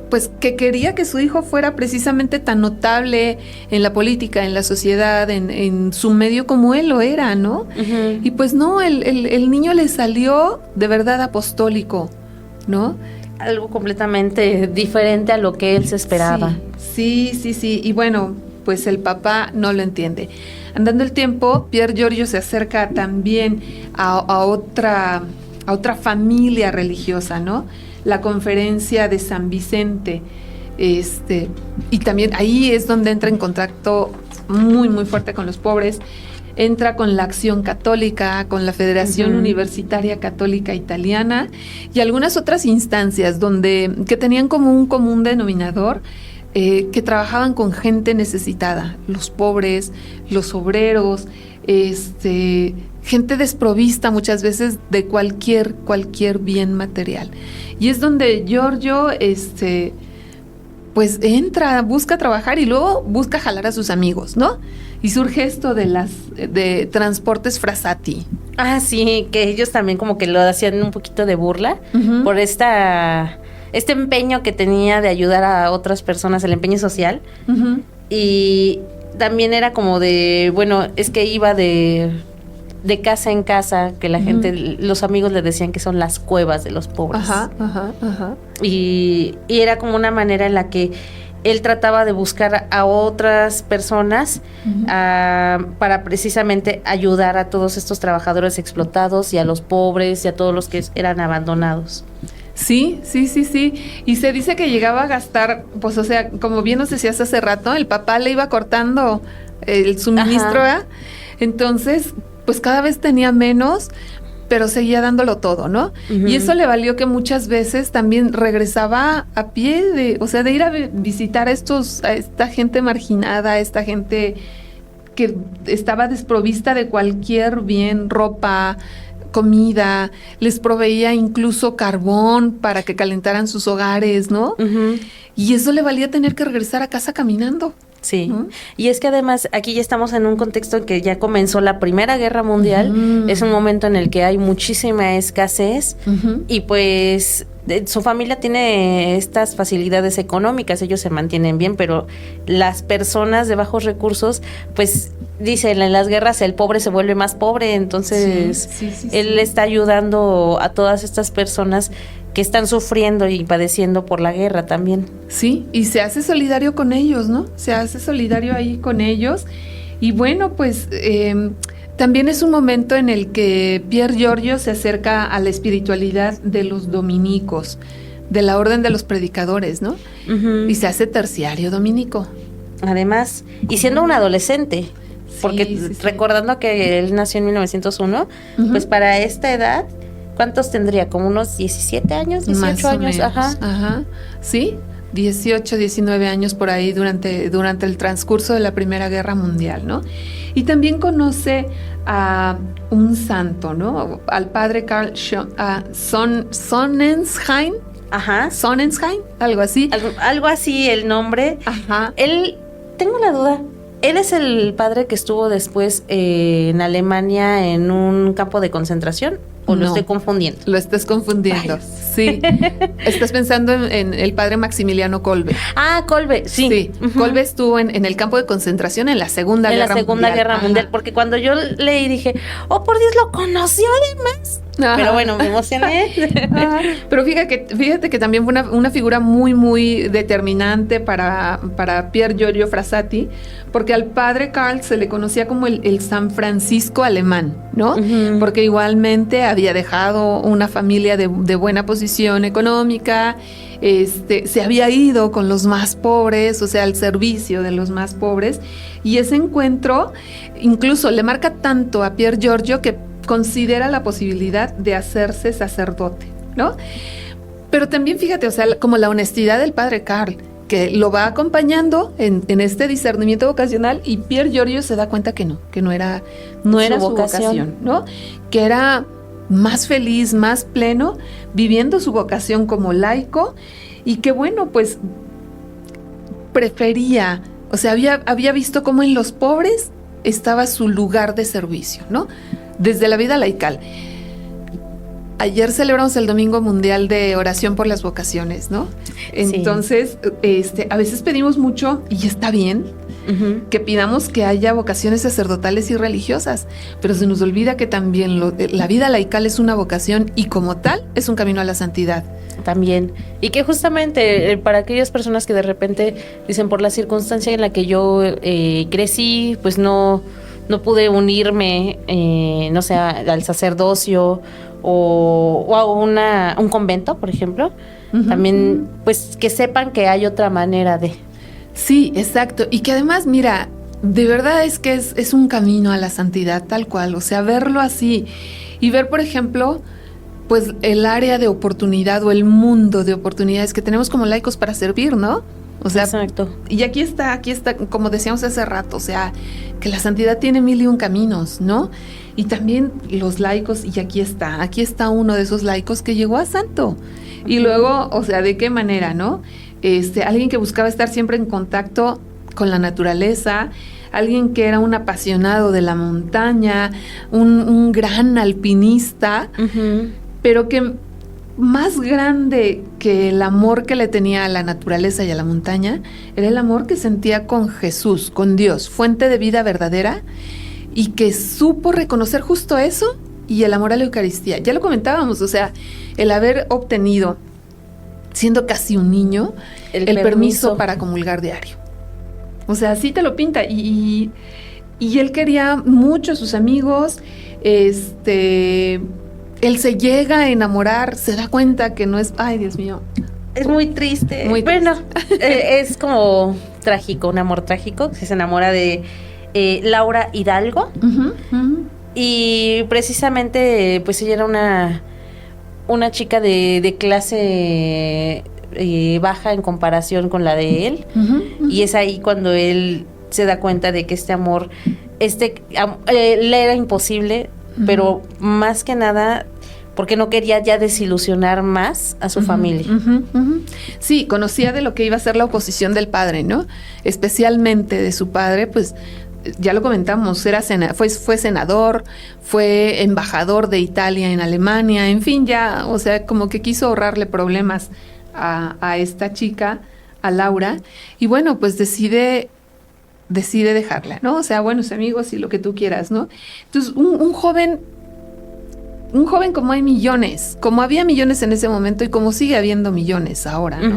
pues que quería que su hijo fuera precisamente tan notable en la política, en la sociedad, en su medio como él lo era, ¿no? Uh-huh. Y pues no, el niño le salió de verdad apostólico, ¿no? algo completamente diferente a lo que él se esperaba. Sí. Y bueno, pues el papá no lo entiende. Andando el tiempo, Pier Giorgio se acerca también a otra familia religiosa, ¿no? La Conferencia de San Vicente. Y también ahí es donde entra en contacto muy, muy fuerte con los pobres. Entra con la Acción Católica, con la Federación Universitaria Católica Italiana y algunas otras instancias que tenían como un común denominador, que trabajaban con gente necesitada, los pobres, los obreros, gente desprovista muchas veces de cualquier bien material. Y es donde Giorgio, pues entra, busca trabajar y luego busca jalar a sus amigos, ¿no? Y surge esto de Transportes Frassati. Ah, sí, que ellos también como que lo hacían un poquito de burla por este empeño que tenía de ayudar a otras personas, el empeño social. Y también era como de, bueno, es que iba de casa en casa, que la gente, los amigos le decían que son las cuevas de los pobres. Y era como una manera en la que él trataba de buscar a otras personas para precisamente ayudar a todos estos trabajadores explotados y a los pobres y a todos los que eran abandonados. Sí. Y se dice que llegaba a gastar, pues o sea, como bien nos decías hace rato, el papá le iba cortando el suministro, ¿verdad? Entonces, pues cada vez tenía menos, pero seguía dándolo todo, ¿no? Y eso le valió que muchas veces también regresaba a pie, de ir a visitar a esta gente marginada, a esta gente que estaba desprovista de cualquier bien, ropa, comida, les proveía incluso carbón para que calentaran sus hogares, ¿no? Y eso le valía tener que regresar a casa caminando. Sí, y es que además aquí ya estamos en un contexto en que ya comenzó la Primera Guerra Mundial, es un momento en el que hay muchísima escasez y pues su familia tiene estas facilidades económicas, ellos se mantienen bien, pero las personas de bajos recursos, pues dicen, en las guerras el pobre se vuelve más pobre, entonces él está ayudando a todas estas personas que están sufriendo y padeciendo por la guerra también. Sí, y se hace solidario con ellos, ¿no? Se hace solidario ahí con ellos. Y bueno, pues también es un momento en el que Pier Giorgio se acerca a la espiritualidad de los dominicos, de la Orden de los Predicadores, ¿no? Y se hace terciario dominico. Además, y siendo un adolescente, porque recordando que él nació en 1901, pues para esta edad, ¿cuántos tendría? ¿Como unos 17 años? 18 Más años, ajá. Sí, 18, 19 años por ahí durante el transcurso de la Primera Guerra Mundial, ¿no? Y también conoce a un santo, ¿no? Al padre Karl Sonnensheim. Ajá. Sonnensheim, algo así. Algo así el nombre. Ajá. Él, tengo la duda, él es el padre que estuvo después en Alemania en un campo de concentración. ¿O no, lo estoy confundiendo? Lo estás confundiendo. Ay. Sí. Estás pensando en el padre Maximiliano Kolbe. Ah, Kolbe, sí. Sí. Kolbe estuvo en el campo de concentración en la Segunda Guerra Mundial. En la Segunda Guerra Mundial, porque cuando yo leí dije, oh, por Dios, lo conoció además. Ajá. Pero bueno, me emocioné. Pero fíjate que también fue una figura muy, muy determinante para Pier Giorgio Frassati, porque al padre Karl se le conocía como el San Francisco alemán, ¿no? Porque igualmente había dejado una familia de buena posición económica, se había ido con los más pobres, o sea, al servicio de los más pobres, y ese encuentro incluso le marca tanto a Pier Giorgio que considera la posibilidad de hacerse sacerdote, ¿no? Pero también fíjate, o sea, como la honestidad del padre Karl, que lo va acompañando en este discernimiento vocacional, y Pier Giorgio se da cuenta que no era su vocación, ¿no? Que era más feliz, más pleno, viviendo su vocación como laico, y que bueno, pues prefería, o sea, había visto cómo en los pobres estaba su lugar de servicio, ¿no? Desde la vida laical. Ayer celebramos el Domingo Mundial de Oración por las Vocaciones, ¿no? Entonces, a veces pedimos mucho, y está bien, que pidamos que haya vocaciones sacerdotales y religiosas, pero se nos olvida que también la vida laical es una vocación y como tal es un camino a la santidad. También. Y que justamente para aquellas personas que de repente dicen por la circunstancia en la que yo crecí, pues no pude unirme, no sé, al sacerdocio o a un convento, por ejemplo, también pues que sepan que hay otra manera de... Sí, exacto. Y que además, mira, de verdad es que es un camino a la santidad tal cual, o sea, verlo así y ver, por ejemplo, pues el área de oportunidad o el mundo de oportunidades que tenemos como laicos para servir, ¿no? O sea, exacto. Y aquí está, como decíamos hace rato, o sea, que la santidad tiene 1001 caminos, ¿no? Y también los laicos, y aquí está uno de esos laicos que llegó a santo. Y luego, o sea, ¿de qué manera, no? Alguien que buscaba estar siempre en contacto con la naturaleza, alguien que era un apasionado de la montaña, un gran alpinista, pero que más grande que el amor que le tenía a la naturaleza y a la montaña, era el amor que sentía con Jesús, con Dios, fuente de vida verdadera, y que supo reconocer justo eso y el amor a la Eucaristía. Ya lo comentábamos, o sea, el haber obtenido, siendo casi un niño, el permiso para comulgar diario. O sea, así te lo pinta. Y él quería mucho a sus amigos, él se llega a enamorar, se da cuenta que no es... Ay, Dios mío. Es muy triste. Muy triste. Bueno, es como trágico, un amor trágico. Se enamora de Laura Hidalgo. Y precisamente, pues ella era una chica de clase baja en comparación con la de él. Y es ahí cuando él se da cuenta de que este amor, le era imposible, pero más que nada porque no quería ya desilusionar más a su familia. Sí, conocía de lo que iba a ser la oposición del padre, ¿no? Especialmente de su padre, pues ya lo comentamos, fue senador, fue embajador de Italia en Alemania, en fin, ya, o sea, como que quiso ahorrarle problemas a esta chica, a Laura, y bueno, pues decide dejarla, ¿no? O sea, buenos amigos y lo que tú quieras, ¿no? Entonces, un joven como hay millones, como había millones en ese momento y como sigue habiendo millones ahora, ¿no?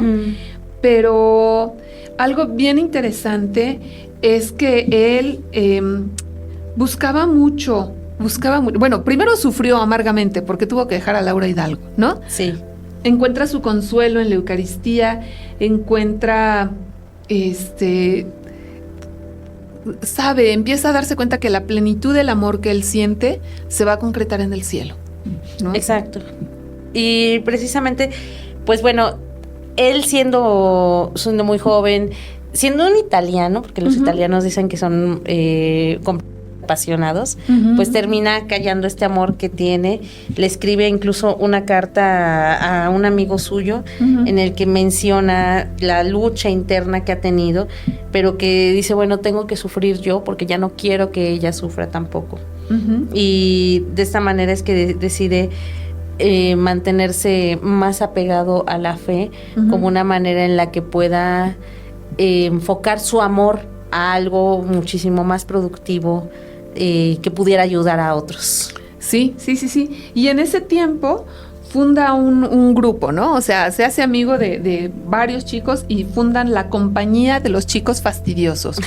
Pero algo bien interesante es que él buscaba mucho, bueno, primero sufrió amargamente porque tuvo que dejar a Laura Hidalgo, ¿no? Sí. Encuentra su consuelo en la Eucaristía, empieza a darse cuenta que la plenitud del amor que él siente se va a concretar en el cielo, ¿no? Exacto. Y precisamente, pues bueno, él siendo muy joven, siendo un italiano, porque los italianos dicen que son apasionados, pues termina callando este amor que tiene. Le escribe incluso una carta a un amigo suyo en el que menciona la lucha interna que ha tenido, pero que dice, bueno, tengo que sufrir yo porque ya no quiero que ella sufra tampoco. Y de esta manera es que decide mantenerse más apegado a la fe como una manera en la que pueda enfocar su amor a algo muchísimo más productivo, que pudiera ayudar a otros. Sí. Y en ese tiempo funda un grupo, ¿no? O sea, se hace amigo de varios chicos y fundan la Compañía de los Chicos Fastidiosos.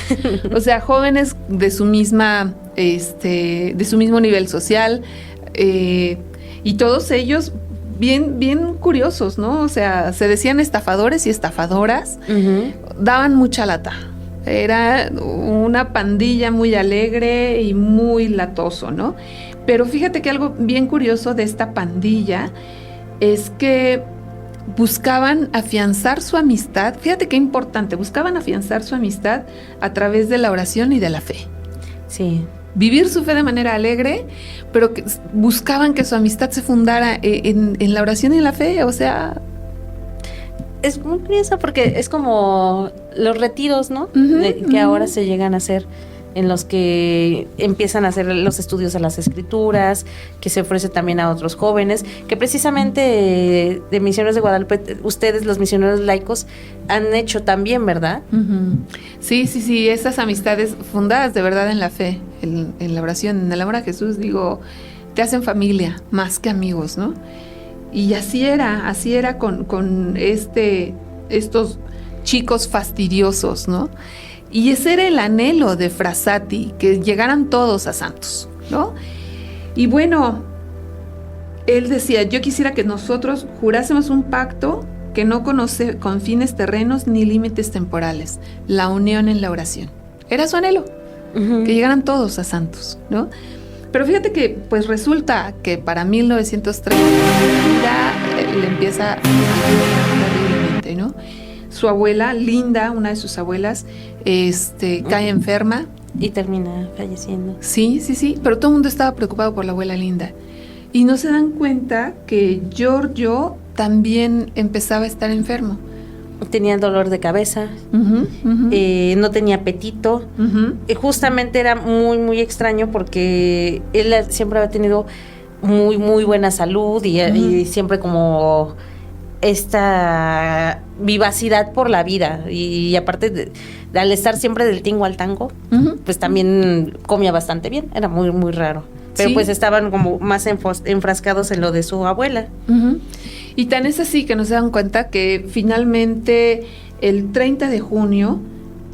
O sea, jóvenes de su mismo nivel social, y todos ellos bien curiosos, ¿no? O sea, se decían estafadores y estafadoras, daban mucha lata. Era una pandilla muy alegre y muy latoso, ¿no? Pero fíjate que algo bien curioso de esta pandilla es que buscaban afianzar su amistad. Fíjate qué importante, buscaban afianzar su amistad a través de la oración y de la fe. Sí. Vivir su fe de manera alegre, pero que buscaban que su amistad se fundara en la oración y en la fe, o sea... Es muy curioso porque es como los retiros, ¿no? Que ahora se llegan a hacer en los que empiezan a hacer los estudios de las escrituras, que se ofrece también a otros jóvenes, que precisamente de Misioneros de Guadalupe, ustedes los misioneros laicos han hecho también, ¿verdad? Uh-huh. Sí, esas amistades fundadas de verdad en la fe, en la oración, en el amor a Jesús, digo, te hacen familia, más que amigos, ¿no? Y así era con estos chicos fastidiosos, ¿no? Y ese era el anhelo de Frassati, que llegaran todos a santos, ¿no? Y bueno, él decía, yo quisiera que nosotros jurásemos un pacto que no conoce con fines terrenos ni límites temporales, la unión en la oración. Era su anhelo, uh-huh, que llegaran todos a santos, ¿no? Pero fíjate que pues resulta que para 1930 la vida le empieza a terriblemente, ¿no? Su abuela, Linda, una de sus abuelas, cae enferma. Y termina falleciendo. Sí, pero todo el mundo estaba preocupado por la abuela Linda. Y no se dan cuenta que Giorgio también empezaba a estar enfermo. Tenía dolor de cabeza, uh-huh, uh-huh. No tenía apetito. Uh-huh. Y justamente era muy, muy extraño porque él siempre había tenido muy, muy buena salud y siempre como esta vivacidad por la vida. Y aparte, al estar siempre del tingo al tango, uh-huh, pues también comía bastante bien. Era muy, muy raro. Pero sí, pues estaban como más enfrascados en lo de su abuela. Uh-huh. Y tan es así que nos dan cuenta que finalmente el 30 de junio,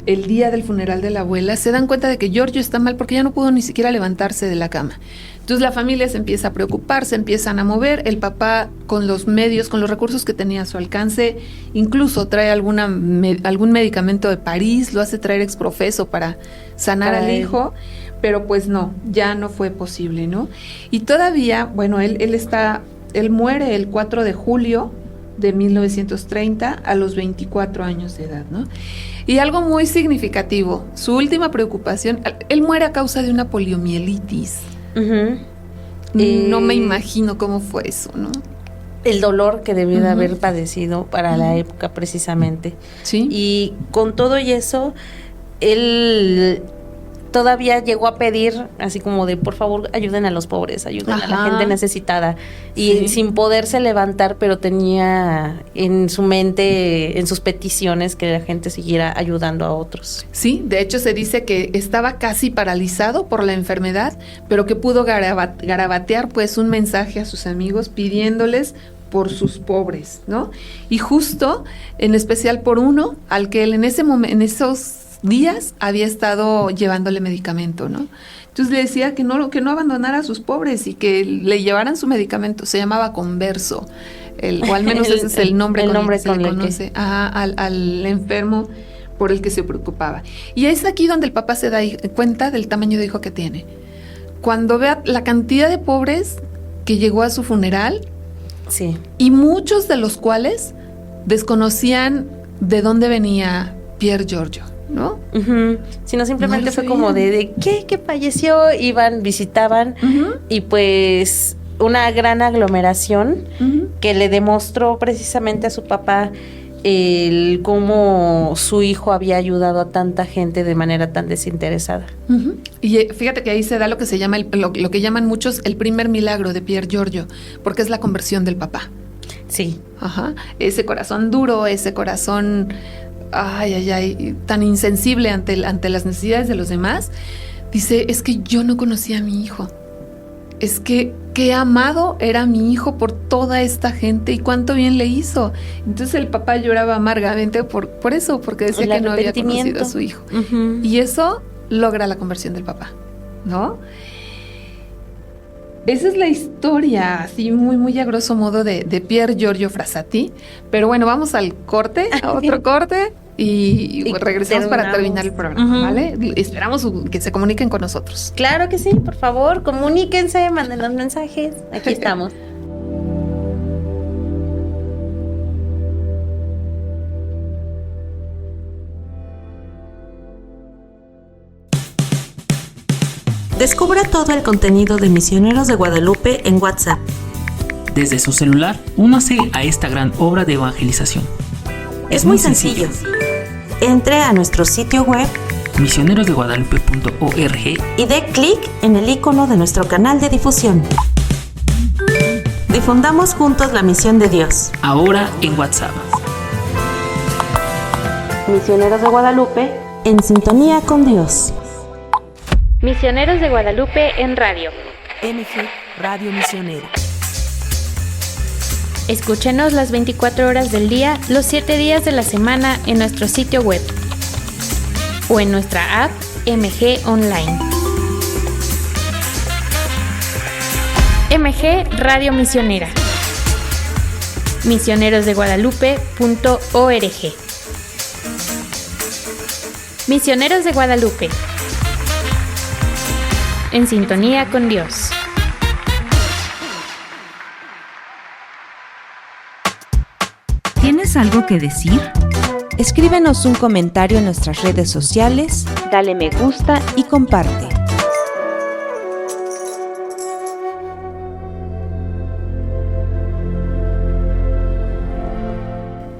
el día del funeral de la abuela, se dan cuenta de que Giorgio está mal porque ya no pudo ni siquiera levantarse de la cama. Entonces la familia se empieza a preocupar, se empiezan a mover. El papá, con los medios, con los recursos que tenía a su alcance, incluso trae algún medicamento de París, lo hace traer exprofeso para sanar al hijo. Pero pues no, ya no fue posible, ¿no? Y todavía, bueno, él muere el 4 de julio de 1930 a los 24 años de edad, ¿no? Y algo muy significativo, su última preocupación, él muere a causa de una poliomielitis. Uh-huh. No me imagino cómo fue eso, ¿no? El dolor que debió de haber padecido para la época precisamente. Sí. Y con todo y eso, él todavía llegó a pedir, así como de, por favor, ayuden a los pobres, ayuden a la gente necesitada. Y sin poderse levantar, pero tenía en su mente, en sus peticiones, que la gente siguiera ayudando a otros. Sí, de hecho se dice que estaba casi paralizado por la enfermedad, pero que pudo garabatear pues un mensaje a sus amigos pidiéndoles por sus pobres, ¿no? Y justo, en especial por uno, al que él en esos días había estado llevándole medicamento, ¿no? Entonces le decía que no abandonara a sus pobres y que le llevaran su medicamento. Se llamaba Converso, o al menos ese es el nombre con el que se le conoce al enfermo por el que se preocupaba. Y es aquí donde el papá se da cuenta del tamaño de hijo que tiene. Cuando vea la cantidad de pobres que llegó a su funeral, sí, y muchos de los cuales desconocían de dónde venía Pier Giorgio, ¿no? Uh-huh. Sino simplemente no fue como de ¿qué falleció? Iban, visitaban, uh-huh, y pues una gran aglomeración, uh-huh, que le demostró precisamente a su papá el cómo su hijo había ayudado a tanta gente de manera tan desinteresada. Uh-huh. Y fíjate que ahí se da lo que se llama lo que llaman muchos el primer milagro de Pier Giorgio, porque es la conversión del papá. Sí. Ajá. Ese corazón duro, ese corazón tan insensible ante las necesidades de los demás, dice, es que yo no conocía a mi hijo, es que qué amado era mi hijo por toda esta gente y cuánto bien le hizo. Entonces el papá lloraba amargamente por eso, porque decía que no había conocido a su hijo. Uh-huh. Y eso logra la conversión del papá, ¿no? Esa es la historia, así muy, muy a grosso modo de Pier Giorgio Frassati. Pero bueno, vamos al corte, a otro corte, y regresamos para terminar el programa, uh-huh, ¿vale? Esperamos que se comuniquen con nosotros. Claro que sí, por favor, comuníquense, manden los mensajes. Aquí estamos. Descubra todo el contenido de Misioneros de Guadalupe en WhatsApp. Desde su celular, únase a esta gran obra de evangelización. Es muy sencillo. Entre a nuestro sitio web misionerosdeguadalupe.org y dé clic en el icono de nuestro canal de difusión. Difundamos juntos la misión de Dios. ahora en WhatsApp. Misioneros de Guadalupe, En sintonía con Dios. Misioneros de Guadalupe en radio. MG Radio Misionera. Escúchenos las 24 horas del día, los 7 días de la semana en nuestro sitio web o en nuestra app MG Online. MG Radio Misionera. Misionerosdeguadalupe.org. Misioneros de Guadalupe. En sintonía con Dios. ¿Tienes algo que decir? Escríbenos un comentario en nuestras redes sociales, Dale me gusta y comparte.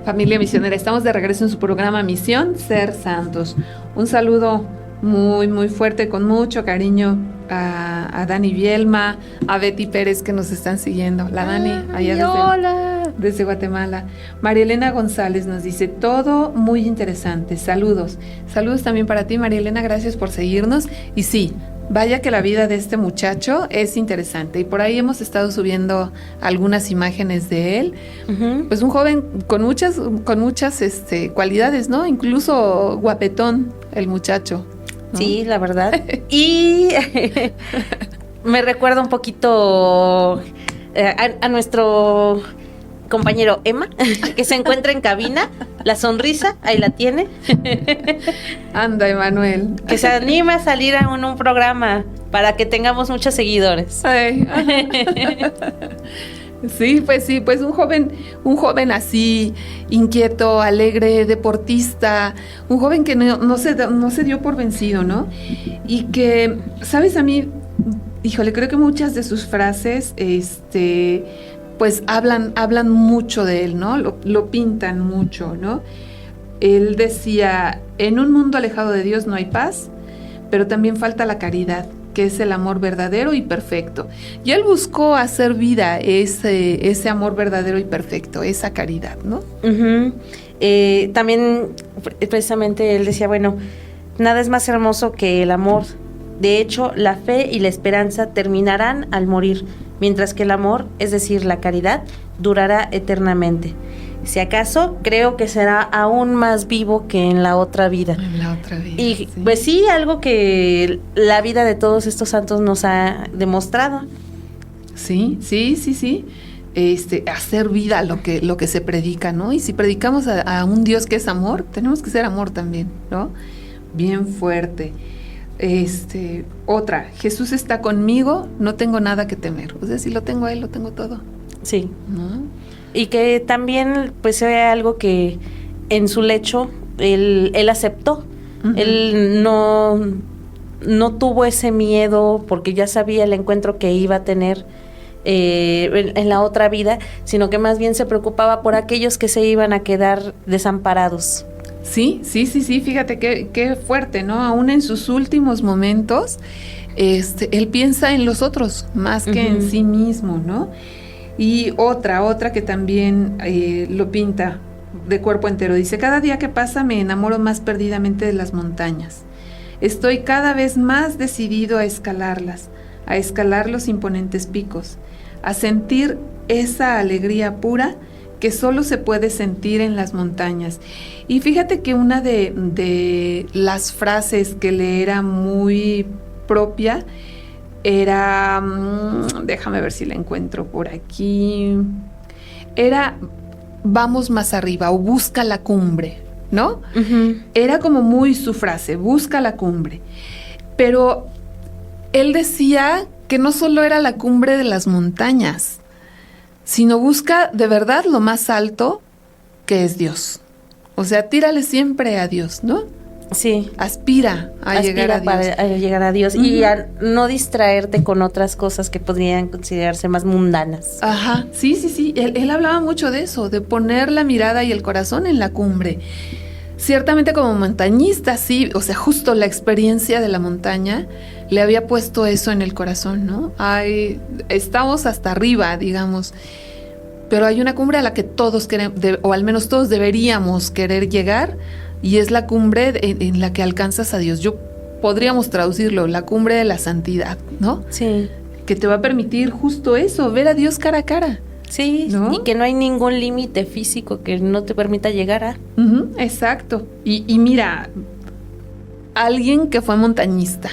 Familia misionera, estamos de regreso en su programa Misión Ser Santos. Un saludo muy, muy fuerte, con mucho cariño a Dani Bielma, a Betty Pérez que nos están siguiendo. La Dani, allá desde Guatemala. María Elena González nos dice, todo muy interesante. Saludos. Saludos también para ti, María Elena, gracias por seguirnos. Y sí, vaya que la vida de este muchacho es interesante. Y por ahí hemos estado subiendo algunas imágenes de él. Uh-huh. Pues un joven con muchas cualidades, ¿no? Incluso guapetón el muchacho, ¿no? Sí, la verdad. Y me recuerda un poquito a nuestro compañero Emma, que se encuentra en cabina. La sonrisa, ahí la tiene. Anda, Emanuel. Que se anima a salir a un programa para que tengamos muchos seguidores. Sí, pues un joven así, inquieto, alegre, deportista, un joven que no se dio por vencido, ¿no? Y que, ¿sabes? A mí, híjole, creo que muchas de sus frases, pues hablan mucho de él, ¿no? Lo pintan mucho, ¿no? Él decía, en un mundo alejado de Dios no hay paz, pero también falta la caridad, que es el amor verdadero y perfecto. Y él buscó hacer vida ese amor verdadero y perfecto, esa caridad, ¿no? Uh-huh. También, precisamente, él decía, bueno, nada es más hermoso que el amor. De hecho, la fe y la esperanza terminarán al morir, mientras que el amor, es decir, la caridad, durará eternamente. Si acaso, creo que será aún más vivo que en la otra vida. En la otra vida. Y sí, pues sí, algo que la vida de todos estos santos nos ha demostrado. Sí. Hacer vida lo que se predica, ¿no? Y si predicamos a un Dios que es amor, tenemos que ser amor también, ¿no? Bien fuerte. Otra, Jesús está conmigo, no tengo nada que temer. O sea, si lo tengo a él, lo tengo todo. Sí. ¿No? Y que también, pues, se ve algo que en su lecho él aceptó. Uh-huh. Él no tuvo ese miedo porque ya sabía el encuentro que iba a tener en la otra vida, sino que más bien se preocupaba por aquellos que se iban a quedar desamparados. Sí, fíjate qué fuerte, ¿no? Aún en sus últimos momentos, él piensa en los otros más que en sí mismo, ¿no? Y otra que también lo pinta de cuerpo entero, dice, cada día que pasa me enamoro más perdidamente de las montañas. Estoy cada vez más decidido a escalarlas, a escalar los imponentes picos, a sentir esa alegría pura que solo se puede sentir en las montañas. Y fíjate que una de las frases que le era muy propia era, déjame ver si la encuentro por aquí, era vamos más arriba o busca la cumbre, ¿no? Uh-huh. Era como muy su frase, busca la cumbre. Pero él decía que no solo era la cumbre de las montañas, sino busca de verdad lo más alto, que es Dios. O sea, tírale siempre a Dios, ¿no? Sí. Aspira a llegar a Dios. A llegar a Dios. Uh-huh. Y a no distraerte con otras cosas que podrían considerarse más mundanas. Ajá, sí. Él hablaba mucho de eso, de poner la mirada y el corazón en la cumbre. ciertamente como montañista, sí, o sea, justo la experiencia de la montaña le había puesto eso en el corazón, ¿no? Estamos hasta arriba, digamos, pero hay una cumbre a la que todos queremos, o al menos todos deberíamos querer llegar, y es la cumbre en la que alcanzas a Dios. Podríamos traducirlo, la cumbre de la santidad, ¿no? Sí. Que te va a permitir justo eso, ver a Dios cara a cara. Sí, ¿no? Y que no hay ningún límite físico que no te permita llegar a. Exacto. Y mira, alguien que fue montañista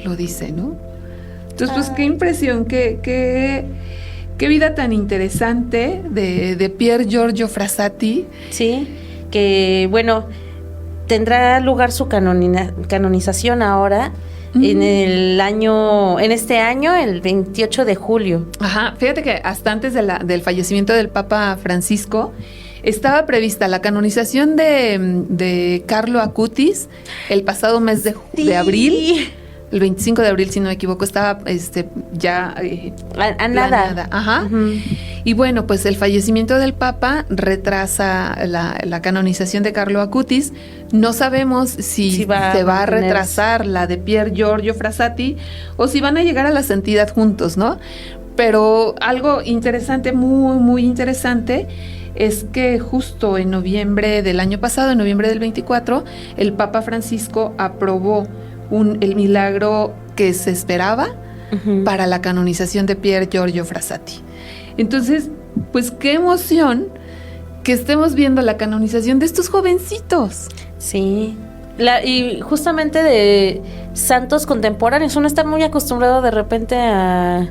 lo dice, ¿no? Entonces, pues qué impresión, qué vida tan interesante de Pier Giorgio Frassati. Sí, que bueno, tendrá lugar su canonización ahora en este año, el 28 de julio. Ajá, fíjate que hasta antes del fallecimiento del Papa Francisco estaba prevista la canonización de Carlo Acutis el pasado mes de abril. El 25 de abril, si no me equivoco, estaba ya nada. Ajá. Y bueno, pues el fallecimiento del Papa retrasa la canonización de Carlo Acutis. No sabemos si se va a retrasar la de Pier Giorgio Frassati o si van a llegar a la santidad juntos, ¿no? Pero algo interesante, muy, muy interesante, es que justo en noviembre del año pasado, en noviembre del 24, el Papa Francisco aprobó el milagro que se esperaba para la canonización de Pier Giorgio Frassati. Entonces, pues qué emoción que estemos viendo la canonización de estos jovencitos. Sí, y justamente de santos contemporáneos. Uno está muy acostumbrado de repente a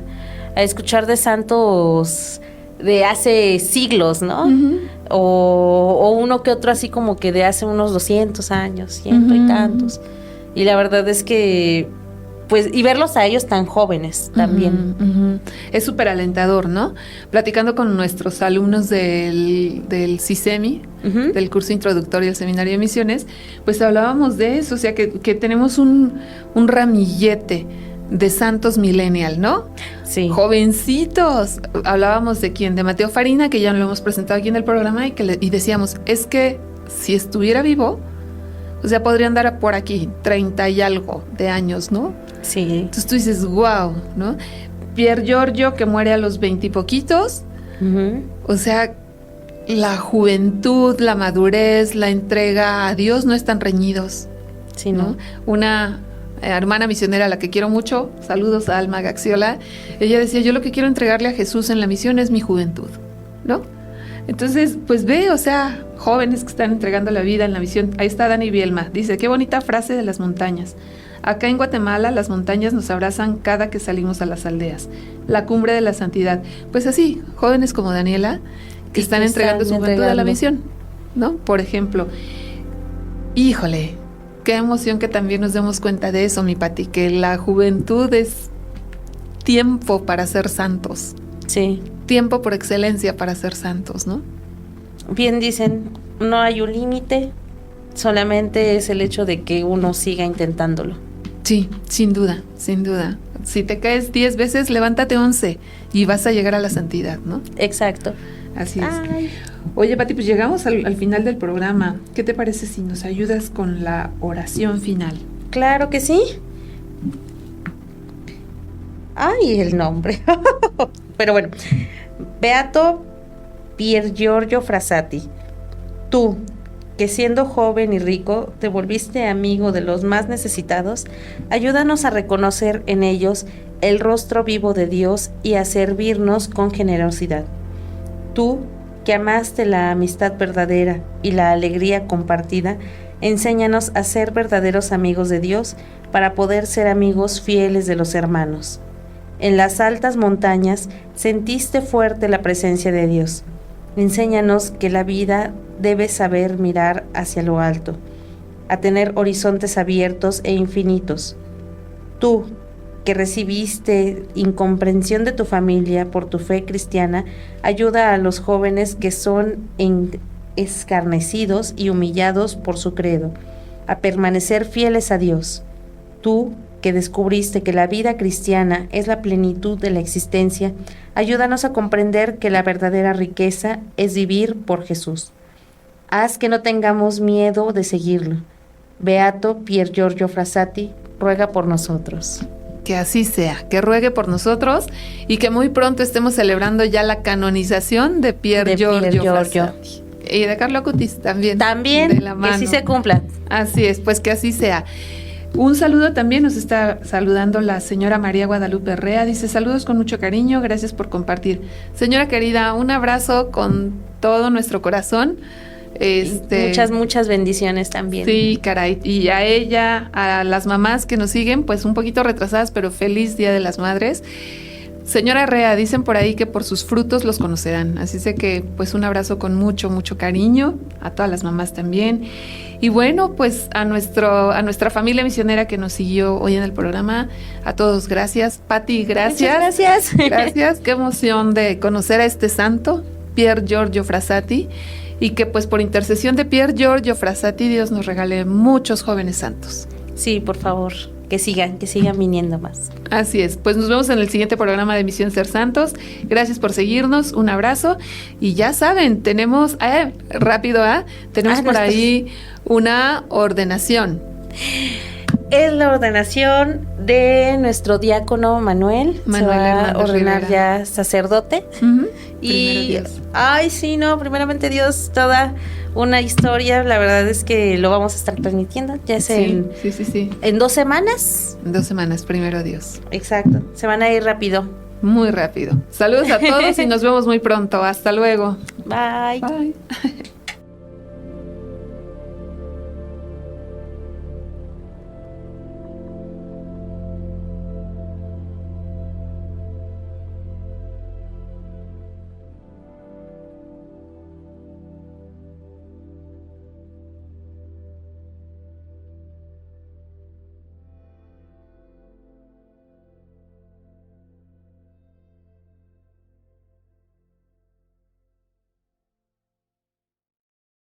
escuchar de santos de hace siglos, ¿no? O uno que otro así como que de hace unos 200 años, ciento y tantos. Y la verdad es que, pues, y verlos a ellos tan jóvenes también. Es súper alentador, ¿no? Platicando con nuestros alumnos del CISEMI, del curso introductorio del Seminario de Misiones, pues hablábamos de eso, o sea, que tenemos un ramillete de santos millennial, ¿no? Sí. Jovencitos. Hablábamos de quién, de Mateo Farina, que ya lo hemos presentado aquí en el programa, y decíamos, es que si estuviera vivo, o sea, podría andar por aquí, 30 y algo de años, ¿no? Sí. Entonces tú dices, wow, ¿no? Pier Giorgio, que muere a los 20 y poquitos. O sea, la juventud, la madurez, la entrega a Dios no están reñidos. Sí, ¿no? Una hermana misionera a la que quiero mucho, saludos a Alma Gaxiola, ella decía, yo lo que quiero entregarle a Jesús en la misión es mi juventud, ¿no? Entonces, pues ve, o sea, jóvenes que están entregando la vida en la misión. Ahí está Dani Bielma, dice, qué bonita frase de las montañas. Acá en Guatemala las montañas nos abrazan cada que salimos a las aldeas. La cumbre de la santidad. Pues así, jóvenes como Daniela, que están entregando su juventud a la misión, ¿no? Por ejemplo, híjole, qué emoción que también nos demos cuenta de eso, mi Pati, que la juventud es tiempo para ser santos. Sí. Tiempo por excelencia para ser santos, ¿no? Bien dicen, no hay un límite, solamente es el hecho de que uno siga intentándolo. Sí, sin duda, sin duda. Si te caes 10 veces, levántate 11 y vas a llegar a la santidad, ¿no? Exacto. Así es. Oye, Pati, pues llegamos al final del programa. ¿Qué te parece si nos ayudas con la oración final? Claro que sí. Ay, el nombre. Pero bueno, Beato Pier Giorgio Frassati, tú, que siendo joven y rico te volviste amigo de los más necesitados, ayúdanos a reconocer en ellos el rostro vivo de Dios y a servirnos con generosidad. Tú, que amaste la amistad verdadera y la alegría compartida, enséñanos a ser verdaderos amigos de Dios para poder ser amigos fieles de los hermanos. En las altas montañas sentiste fuerte la presencia de Dios. Enséñanos que la vida debe saber mirar hacia lo alto, a tener horizontes abiertos e infinitos. Tú, que recibiste incomprensión de tu familia por tu fe cristiana, ayuda a los jóvenes que son escarnecidos y humillados por su credo, a permanecer fieles a Dios. Tú, que descubriste que la vida cristiana es la plenitud de la existencia, ayúdanos a comprender que la verdadera riqueza es vivir por Jesús. haz que no tengamos miedo de seguirlo. Beato Pier Giorgio Frassati, ruega por nosotros. Que así sea, que ruegue por nosotros y que muy pronto estemos celebrando ya la canonización de Pier Giorgio Frassati. Y de Carlo Acutis también. También, de la mano. que sí se cumpla. Así es, pues que así sea. Un saludo también, nos está saludando la señora María Guadalupe Herrea, dice saludos con mucho cariño, gracias por compartir. Señora querida, un abrazo con todo nuestro corazón. Muchas bendiciones también. Sí, caray, y a ella, a las mamás que nos siguen, pues un poquito retrasadas, pero feliz Día de las Madres. Señora Herrea, dicen por ahí que por sus frutos los conocerán, así sé que pues un abrazo con mucho cariño, a todas las mamás también. Y bueno, pues a nuestra familia misionera que nos siguió hoy en el programa, a todos gracias. Pati, gracias. Muchas gracias. Gracias, qué emoción de conocer a este santo, Pier Giorgio Frassati, y que pues por intercesión de Pier Giorgio Frassati Dios nos regale muchos jóvenes santos. Sí, por favor, que sigan viniendo más. Así es, pues nos vemos en el siguiente programa de Misión Ser Santos. Gracias por seguirnos, un abrazo. Y ya saben, tenemos, tenemos por ahí una ordenación. Es la ordenación de nuestro diácono Manuel. Se va a ordenar Rivera. Ya sacerdote. Uh-huh. Y, primeramente Dios, toda una historia. La verdad es que lo vamos a estar transmitiendo. Ya es en 2 semanas. En 2 semanas, primero Dios. Exacto, se van a ir rápido. Muy rápido. Saludos a todos y nos vemos muy pronto. Hasta luego. Bye. Bye.